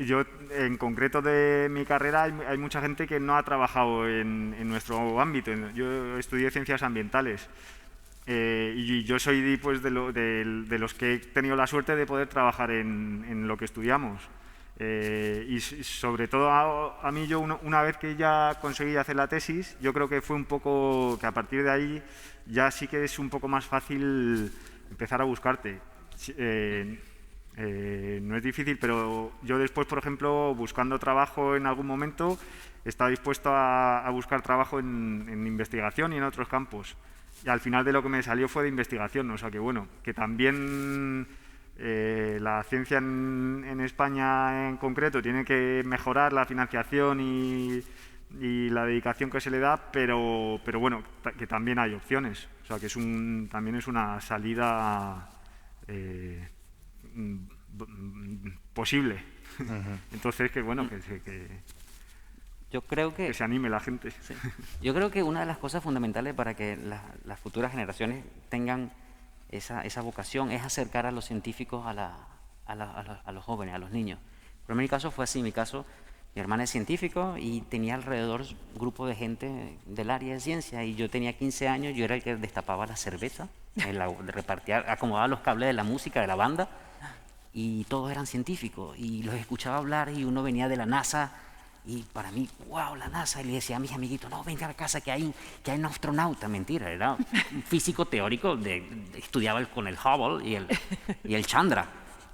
yo, en concreto de mi carrera, hay mucha gente que no ha trabajado en nuestro ámbito. Yo estudié ciencias ambientales y yo soy pues, de los que he tenido la suerte de poder trabajar en lo que estudiamos. Y sobre todo a mí, yo una vez que ya conseguí hacer la tesis, yo creo que fue un poco que a partir de ahí ya sí que es un poco más fácil empezar a buscarte. No es difícil, pero yo después, por ejemplo, buscando trabajo en algún momento, estaba dispuesto a buscar trabajo en investigación y en otros campos. Y al final de lo que me salió fue de investigación, o sea que bueno, que también la ciencia en España en concreto tiene que mejorar la financiación y la dedicación que se le da, pero bueno, que también hay opciones, o sea que también es una salida posible. Entonces, que bueno, yo creo que se anime la gente. Sí. Yo creo que una de las cosas fundamentales para que las futuras generaciones tengan esa vocación es acercar a los científicos a los jóvenes, a los niños. Pero en mi caso fue así. En mi caso, mi hermana es científico y tenía alrededor un grupo de gente del área de ciencia, y yo tenía 15 años, yo era el que destapaba la cerveza, repartía, acomodaba los cables de la música de la banda, y todos eran científicos, y los escuchaba hablar, y uno venía de la NASA, y para mí, wow, la NASA, y le decía a mis amiguitos, no, venga a la casa que hay un astronauta. Mentira, era un físico teórico, estudiaba con el Hubble y el Chandra,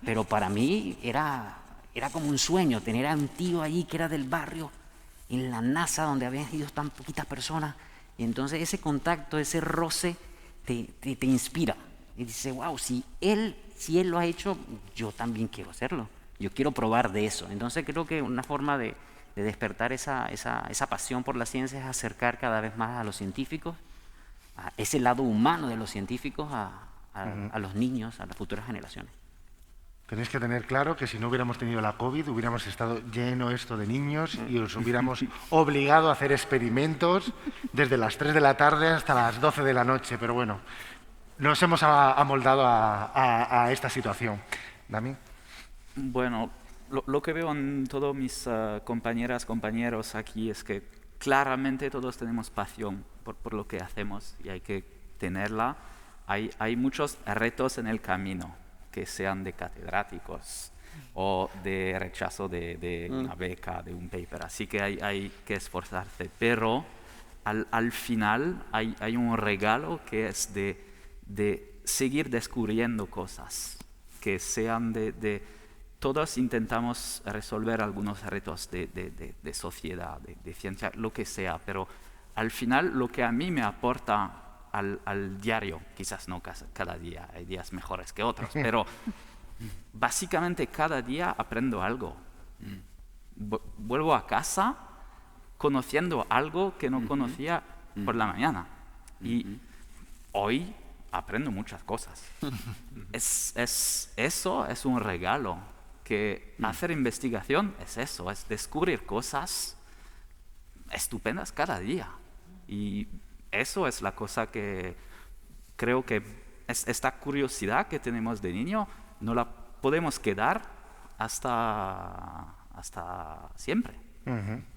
pero para mí era como un sueño tener a un tío allí que era del barrio, en la NASA, donde habían ido tan poquitas personas, y entonces ese contacto, ese roce, te inspira, y dices, wow, si él lo ha hecho, yo también quiero hacerlo, yo quiero probar de eso. Entonces creo que una forma de despertar esa pasión por la ciencia es acercar cada vez más a los científicos, a ese lado humano de los científicos, a los niños, a las futuras generaciones. Tenéis que tener claro que si no hubiéramos tenido la COVID, hubiéramos estado lleno esto de niños y os hubiéramos obligado a hacer experimentos desde las 3 de la tarde hasta las 12 de la noche. Pero bueno, nos hemos amoldado a esta situación. ¿Dami? Bueno, lo que veo en todos mis compañeros aquí es que claramente todos tenemos pasión por lo que hacemos y hay que tenerla. Hay muchos retos en el camino, que sean de catedráticos, o de rechazo de una beca, de un paper. Así que hay que esforzarse. Pero al final hay un regalo que es de seguir descubriendo cosas, que sean todos intentamos resolver algunos retos de sociedad, de ciencia, lo que sea, pero al final lo que a mí me aporta al diario, quizás no cada día, hay días mejores que otros, pero básicamente cada día aprendo algo. Vuelvo a casa conociendo algo que no conocía por la mañana. Y hoy aprendo muchas cosas. Eso es un regalo, que hacer investigación es eso, es descubrir cosas estupendas cada día. Y eso es la cosa que creo que esta curiosidad que tenemos de niño no la podemos quedar hasta siempre.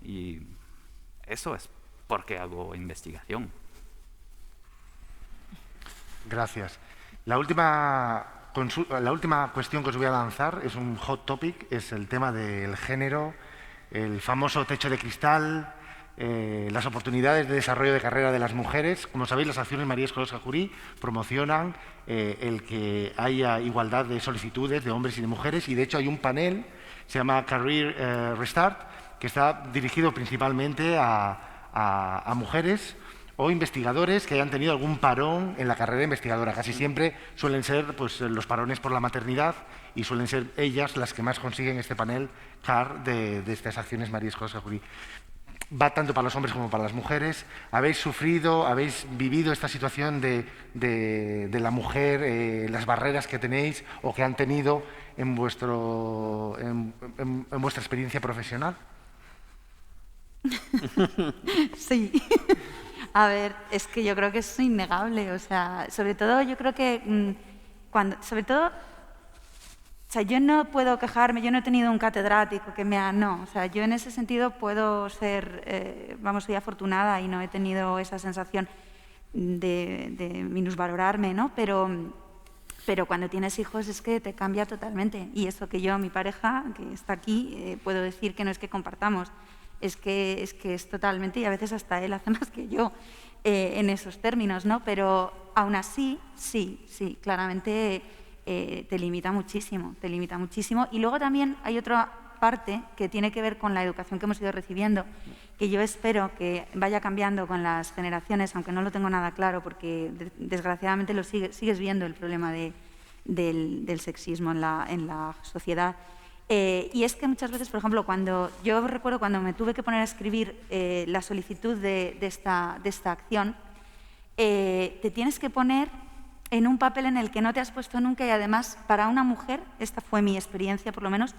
Y eso es porque hago investigación. Gracias. La última cuestión que os voy a lanzar es un hot topic, es el tema del género, el famoso techo de cristal, las oportunidades de desarrollo de carrera de las mujeres. Como sabéis, las acciones María Sklodowska-Curie promocionan el que haya igualdad de solicitudes de hombres y de mujeres, y de hecho hay un panel, se llama Career Restart, que está dirigido principalmente a mujeres o investigadores que hayan tenido algún parón en la carrera investigadora. Casi siempre suelen ser pues, los parones por la maternidad, y suelen ser ellas las que más consiguen este panel CAR de estas acciones María Sklodowska-Curie. Va tanto para los hombres como para las mujeres. ¿Habéis sufrido, habéis vivido esta situación de la mujer, las barreras que tenéis o que han tenido en vuestra experiencia profesional? Sí. A ver, es que yo creo que es innegable. O sea, sobre todo yo creo que o sea, yo no puedo quejarme, yo no he tenido un catedrático que no, o sea, yo en ese sentido puedo ser, soy afortunada y no he tenido esa sensación de minusvalorarme, ¿no? Pero cuando tienes hijos es que te cambia totalmente. Y eso que yo, mi pareja, que está aquí, puedo decir que no es que compartamos, es que es totalmente, y a veces hasta él hace más que yo en esos términos, ¿no? Pero aún así, sí, claramente te limita muchísimo. Y luego también hay otra parte que tiene que ver con la educación que hemos ido recibiendo, que yo espero que vaya cambiando con las generaciones, aunque no lo tengo nada claro, porque desgraciadamente sigues viendo el problema del sexismo en la sociedad. Y es que muchas veces, por ejemplo, yo recuerdo cuando me tuve que poner a escribir la solicitud de esta acción, te tienes que poner en un papel en el que no te has puesto nunca, y además para una mujer, esta fue mi experiencia por lo menos,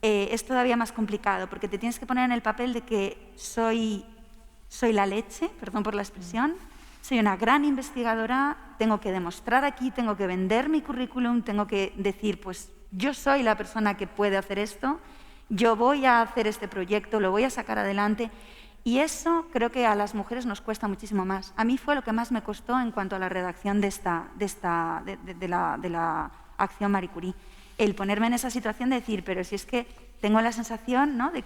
es todavía más complicado, porque te tienes que poner en el papel de que soy la leche, perdón por la expresión, soy una gran investigadora, tengo que demostrar aquí, tengo que vender mi currículum, tengo que decir, pues yo soy la persona que puede hacer esto, yo voy a hacer este proyecto, lo voy a sacar adelante. Y eso creo que a las mujeres nos cuesta muchísimo más. A mí fue lo que más me costó en cuanto a la redacción de la acción Marie Curie. El ponerme en esa situación de decir, pero si es que tengo la sensación, ¿no?, de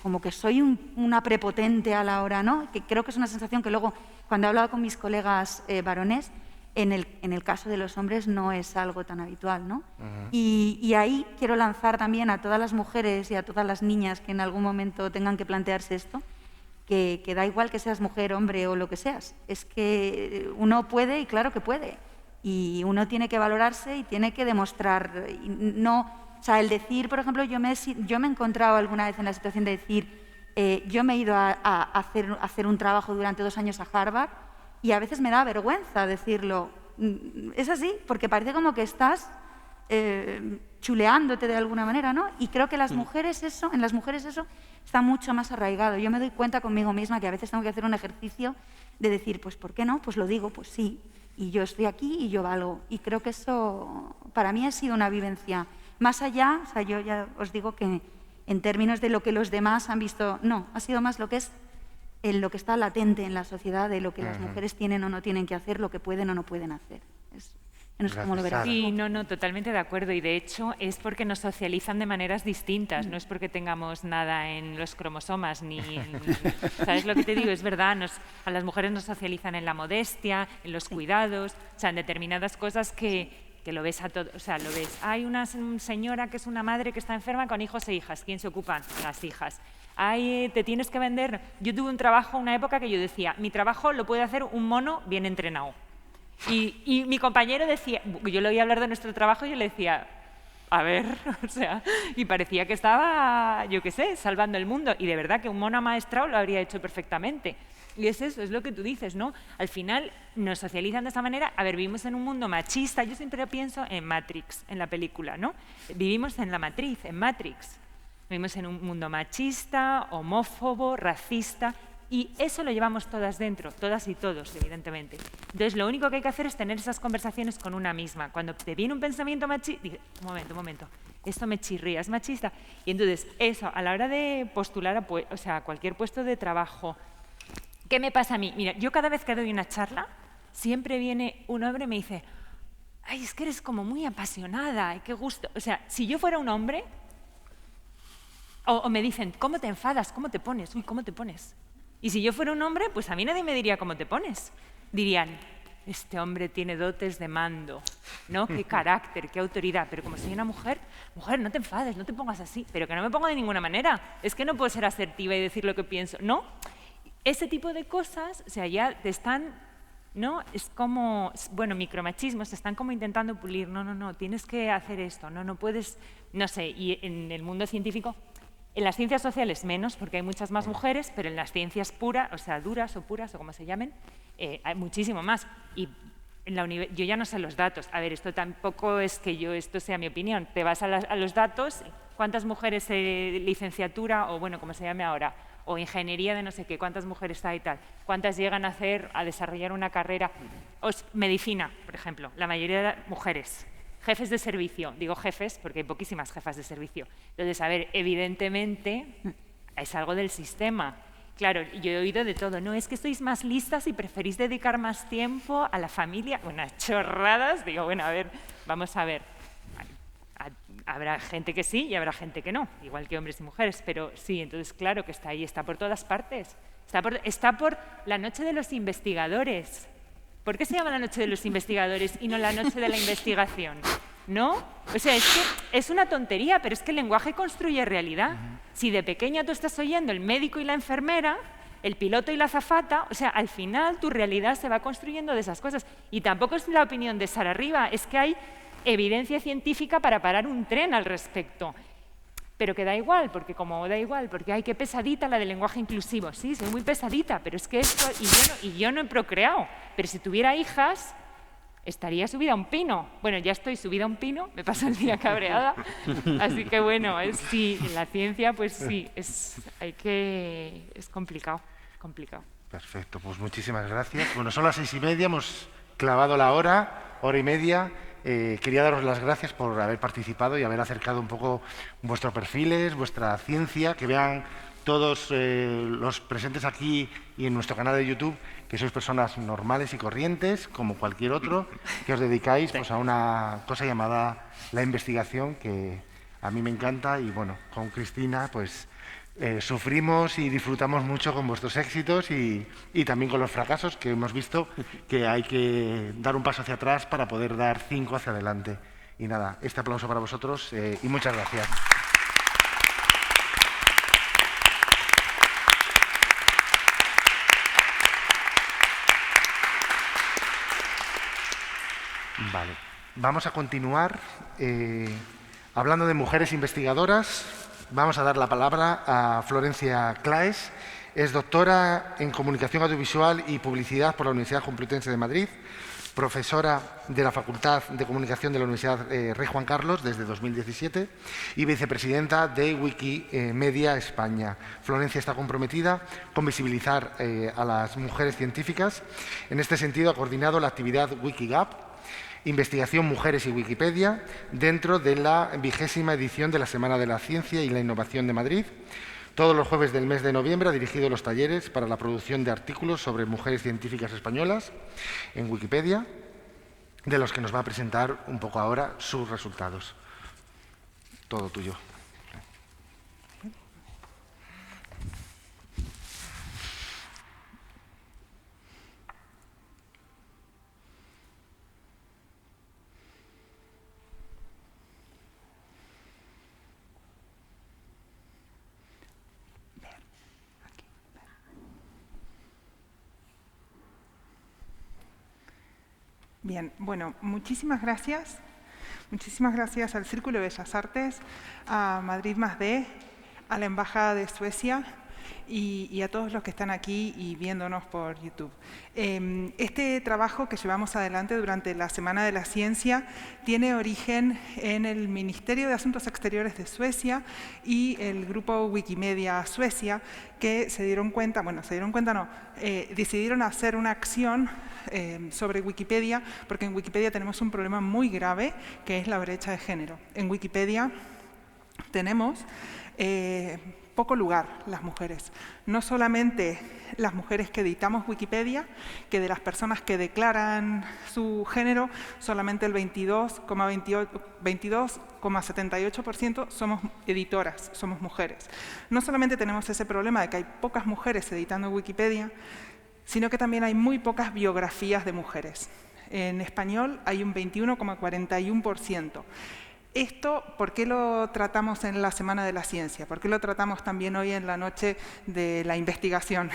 como que soy una prepotente a la hora, ¿no? Que creo que es una sensación que luego, cuando he hablado con mis colegas varones, en el caso de los hombres no es algo tan habitual, ¿no? Y ahí quiero lanzar también a todas las mujeres y a todas las niñas que en algún momento tengan que plantearse esto, que da igual que seas mujer, hombre o lo que seas. Es que uno puede, y claro que puede. Y uno tiene que valorarse y tiene que demostrar. O sea, el decir, por ejemplo, yo me he encontrado alguna vez en la situación de decir, yo me he ido a hacer un trabajo durante 2 años a Harvard, y a veces me da vergüenza decirlo. Es así, porque parece como que estás chuleándote de alguna manera, ¿no? Y creo que en las mujeres eso está mucho más arraigado. Yo me doy cuenta conmigo misma que a veces tengo que hacer un ejercicio de decir, pues ¿por qué no? Pues lo digo, pues sí, y yo estoy aquí y yo valgo. Y creo que eso para mí ha sido una vivencia. Más allá, o sea, yo ya os digo que en términos de lo que los demás han visto, no, ha sido más lo que es lo que está latente en la sociedad, de lo que las mujeres tienen o no tienen que hacer, lo que pueden o no pueden hacer. No sé cómo lo verás. Sí, no, totalmente de acuerdo. Y de hecho es porque nos socializan de maneras distintas. No es porque tengamos nada en los cromosomas ni ¿sabes lo que te digo? Es verdad, a las mujeres nos socializan en la modestia, en los cuidados, o sea, en determinadas cosas que lo ves a todo, o sea, lo ves. Hay una señora que es una madre que está enferma con hijos e hijas. ¿Quién se ocupan? Las hijas. Te tienes que vender. Yo tuve un trabajo, una época que yo decía, mi trabajo lo puede hacer un mono bien entrenado. Y mi compañero decía, yo le oía hablar de nuestro trabajo y yo le decía, a ver, o sea, y parecía que estaba, yo qué sé, salvando el mundo. Y de verdad que un mono amaestrado lo habría hecho perfectamente. Y es eso, es lo que tú dices, ¿no? Al final nos socializan de esa manera. A ver, vivimos en un mundo machista. Yo siempre pienso en Matrix, en la película, ¿no? Vivimos en la matriz, en Matrix. Vivimos en un mundo machista, homófobo, racista. Y eso lo llevamos todas dentro, todas y todos, evidentemente. Entonces, lo único que hay que hacer es tener esas conversaciones con una misma. Cuando te viene un pensamiento machista, dices, un momento, esto me chirría, es machista. Y entonces, eso, a la hora de postular a cualquier puesto de trabajo, ¿qué me pasa a mí? Mira, yo cada vez que doy una charla, siempre viene un hombre y me dice, ay, es que eres como muy apasionada, qué gusto. O sea, si yo fuera un hombre, o me dicen, ¿cómo te enfadas? ¿Cómo te pones? Uy, ¿cómo te pones? Y si yo fuera un hombre, pues a mí nadie me diría cómo te pones. Dirían, este hombre tiene dotes de mando, ¿no? Qué carácter, qué autoridad. Pero como soy una mujer, no te enfades, no te pongas así. Pero que no me pongo de ninguna manera. Es que no puedo ser asertiva y decir lo que pienso. No, ese tipo de cosas, o sea, ya te están, ¿no? Es como, bueno, micromachismos, se están como intentando pulir. No, tienes que hacer esto, no puedes, no sé. Y en el mundo científico, en las ciencias sociales menos, porque hay muchas más mujeres, pero en las ciencias puras, o sea, duras o puras, o como se llamen, hay muchísimo más. Y yo ya no sé los datos. A ver, esto tampoco es que esto sea mi opinión. Te vas a los datos, ¿cuántas mujeres de licenciatura, o bueno, como se llame ahora, o ingeniería de no sé qué, cuántas mujeres hay y tal? ¿Cuántas llegan a desarrollar una carrera? Medicina, por ejemplo, la mayoría de mujeres. Jefes de servicio, digo jefes porque hay poquísimas jefas de servicio. Entonces, a ver, evidentemente es algo del sistema. Claro, yo he oído de todo, no, es que sois más listas y preferís dedicar más tiempo a la familia, unas chorradas. Digo, bueno, a ver, vamos a ver. Habrá gente que sí y habrá gente que no, igual que hombres y mujeres, pero sí, entonces claro que está ahí, está por todas partes. Está por la noche de los investigadores. ¿Por qué se llama la noche de los investigadores y no la noche de la investigación? ¿No? O sea, es que es una tontería, pero es que el lenguaje construye realidad. Si de pequeña tú estás oyendo el médico y la enfermera, el piloto y la azafata, o sea, al final tu realidad se va construyendo de esas cosas. Y tampoco es la opinión de Sara Riba, es que hay evidencia científica para parar un tren al respecto. Pero que da igual, porque ay, qué pesadita la del lenguaje inclusivo. Sí, soy muy pesadita, pero es que esto, y yo no he procreado. Pero si tuviera hijas, estaría subida a un pino. Bueno, ya estoy subida a un pino, me paso el día cabreada. Así que bueno, sí, en la ciencia, pues sí, es complicado. Perfecto, pues muchísimas gracias. Bueno, son las 6:30, hemos clavado la hora y media. Quería daros las gracias por haber participado y haber acercado un poco vuestros perfiles, vuestra ciencia, que vean todos los presentes aquí y en nuestro canal de YouTube que sois personas normales y corrientes, como cualquier otro, que os dedicáis pues, a una cosa llamada la investigación, que a mí me encanta, y bueno, con Cristina pues sufrimos y disfrutamos mucho con vuestros éxitos y también con los fracasos, que hemos visto que hay que dar un paso hacia atrás para poder dar 5 hacia adelante. Y nada, este aplauso para vosotros y muchas gracias. Vale, vamos a continuar hablando de mujeres investigadoras. Vamos a dar la palabra a Florencia Claes. Es doctora en Comunicación Audiovisual y Publicidad por la Universidad Complutense de Madrid, profesora de la Facultad de Comunicación de la Universidad Rey Juan Carlos desde 2017 y vicepresidenta de Wikimedia España. Florencia está comprometida con visibilizar a las mujeres científicas. En este sentido, ha coordinado la actividad Wikigap, Investigación, Mujeres y Wikipedia, dentro de la 20ª edición de la Semana de la Ciencia y la Innovación de Madrid. Todos los jueves del mes de noviembre ha dirigido los talleres para la producción de artículos sobre mujeres científicas españolas en Wikipedia. de los que nos va a presentar un poco ahora sus resultados. Todo tuyo. Bien, bueno, muchísimas gracias. Muchísimas gracias al Círculo de Bellas Artes, a Madrid +D, a la Embajada de Suecia y a todos los que están aquí y viéndonos por YouTube. Este trabajo que llevamos adelante durante la Semana de la Ciencia tiene origen en el Ministerio de Asuntos Exteriores de Suecia y el grupo Wikimedia Suecia, que decidieron hacer una acción sobre Wikipedia, porque en Wikipedia tenemos un problema muy grave, que es la brecha de género. En Wikipedia tenemos poco lugar las mujeres. No solamente las mujeres que editamos Wikipedia, que de las personas que declaran su género, solamente el 22,78% somos editoras, somos mujeres. No solamente tenemos ese problema de que hay pocas mujeres editando Wikipedia, sino que también hay muy pocas biografías de mujeres. En español hay un 21,41%. Esto, ¿por qué lo tratamos en la Semana de la Ciencia? ¿Por qué lo tratamos también hoy en la noche de la investigación?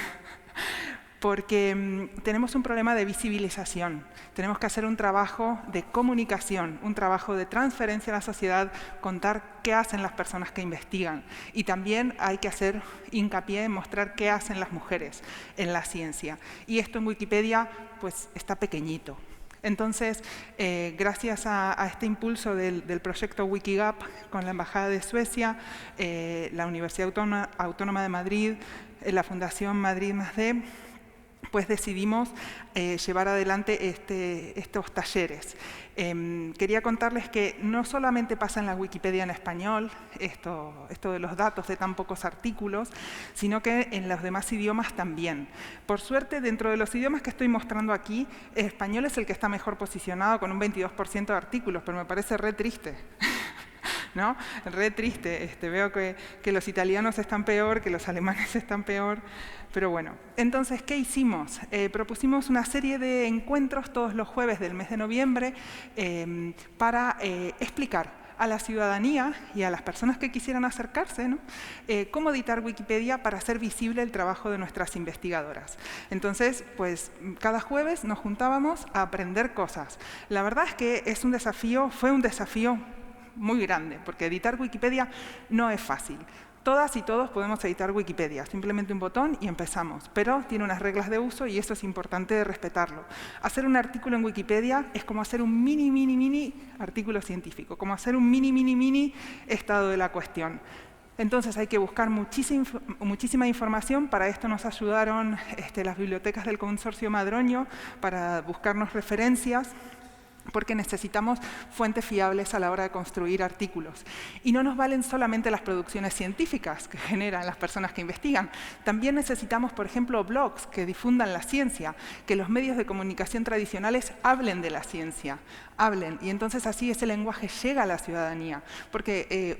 Porque tenemos un problema de visibilización. Tenemos que hacer un trabajo de comunicación, un trabajo de transferencia a la sociedad, contar qué hacen las personas que investigan. Y también hay que hacer hincapié en mostrar qué hacen las mujeres en la ciencia. Y esto en Wikipedia pues, está pequeñito. Entonces, gracias a este impulso del proyecto Wikigap con la Embajada de Suecia, la Universidad Autónoma de Madrid, la Fundación Madrid +D, pues decidimos llevar adelante estos talleres. Quería contarles que no solamente pasa en la Wikipedia en español, esto de los datos de tan pocos artículos, sino que en los demás idiomas también. Por suerte, dentro de los idiomas que estoy mostrando aquí, el español es el que está mejor posicionado, con un 22% de artículos, pero me parece re triste. ¿No? Re triste. Veo que los italianos están peor, que los alemanes están peor, pero bueno. Entonces, ¿qué hicimos? Propusimos una serie de encuentros todos los jueves del mes de noviembre para explicar a la ciudadanía y a las personas que quisieran acercarse, ¿no? Cómo editar Wikipedia para hacer visible el trabajo de nuestras investigadoras. Entonces, pues cada jueves nos juntábamos a aprender cosas. La verdad es que fue un desafío muy grande, porque editar Wikipedia no es fácil. Todas y todos podemos editar Wikipedia, simplemente un botón y empezamos, pero tiene unas reglas de uso y eso es importante respetarlo. Hacer un artículo en Wikipedia es como hacer un mini artículo científico, como hacer un mini estado de la cuestión. Entonces hay que buscar muchísima información. Para esto nos ayudaron las bibliotecas del Consorcio Madroño para buscarnos referencias, porque necesitamos fuentes fiables a la hora de construir artículos. Y no nos valen solamente las producciones científicas que generan las personas que investigan. También necesitamos, por ejemplo, blogs que difundan la ciencia, que los medios de comunicación tradicionales hablen de la ciencia, y entonces así ese lenguaje llega a la ciudadanía. Porque,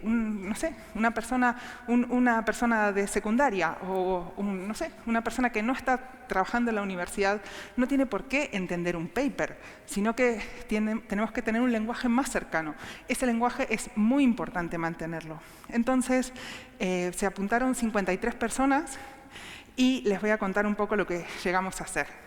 una persona de secundaria o, una persona que no está trabajando en la universidad no tiene por qué entender un paper, sino que tenemos que tener un lenguaje más cercano. Ese lenguaje es muy importante mantenerlo. Entonces, se apuntaron 53 personas y les voy a contar un poco lo que llegamos a hacer.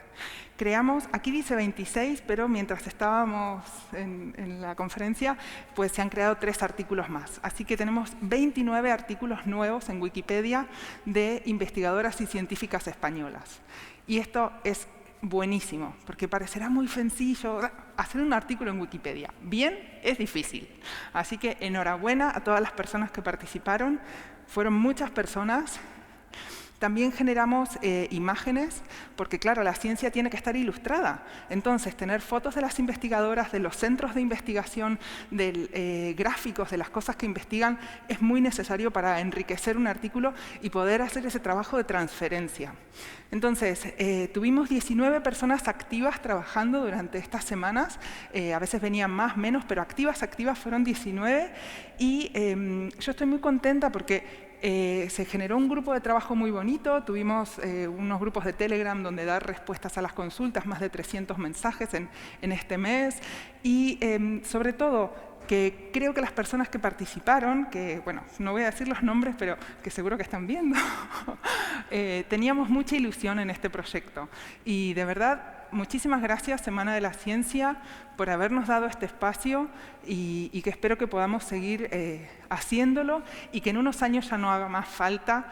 Creamos, aquí dice 26, pero mientras estábamos en la conferencia, pues se han creado 3 artículos más. Así que tenemos 29 artículos nuevos en Wikipedia de investigadoras y científicas españolas. Y esto es buenísimo, porque parecerá muy sencillo hacer un artículo en Wikipedia. Bien, es difícil. Así que enhorabuena a todas las personas que participaron. Fueron muchas personas. También generamos imágenes, porque claro, la ciencia tiene que estar ilustrada. Entonces, tener fotos de las investigadoras, de los centros de investigación, de gráficos de las cosas que investigan, es muy necesario para enriquecer un artículo y poder hacer ese trabajo de transferencia. Entonces, tuvimos 19 personas activas trabajando durante estas semanas. A veces venían más, menos, pero activas fueron 19. Y yo estoy muy contenta porque se generó un grupo de trabajo muy bonito, tuvimos unos grupos de Telegram donde dar respuestas a las consultas, más de 300 mensajes en este mes y sobre todo que creo que las personas que participaron, que bueno, no voy a decir los nombres, pero que seguro que están viendo, teníamos mucha ilusión en este proyecto y de verdad muchísimas gracias Semana de la Ciencia por habernos dado este espacio y que espero que podamos seguir haciéndolo y que en unos años ya no haga más falta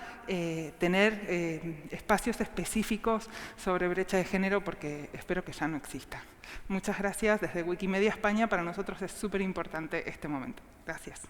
tener espacios específicos sobre brecha de género porque espero que ya no exista. Muchas gracias desde Wikimedia España, para nosotros es súper importante este momento. Gracias.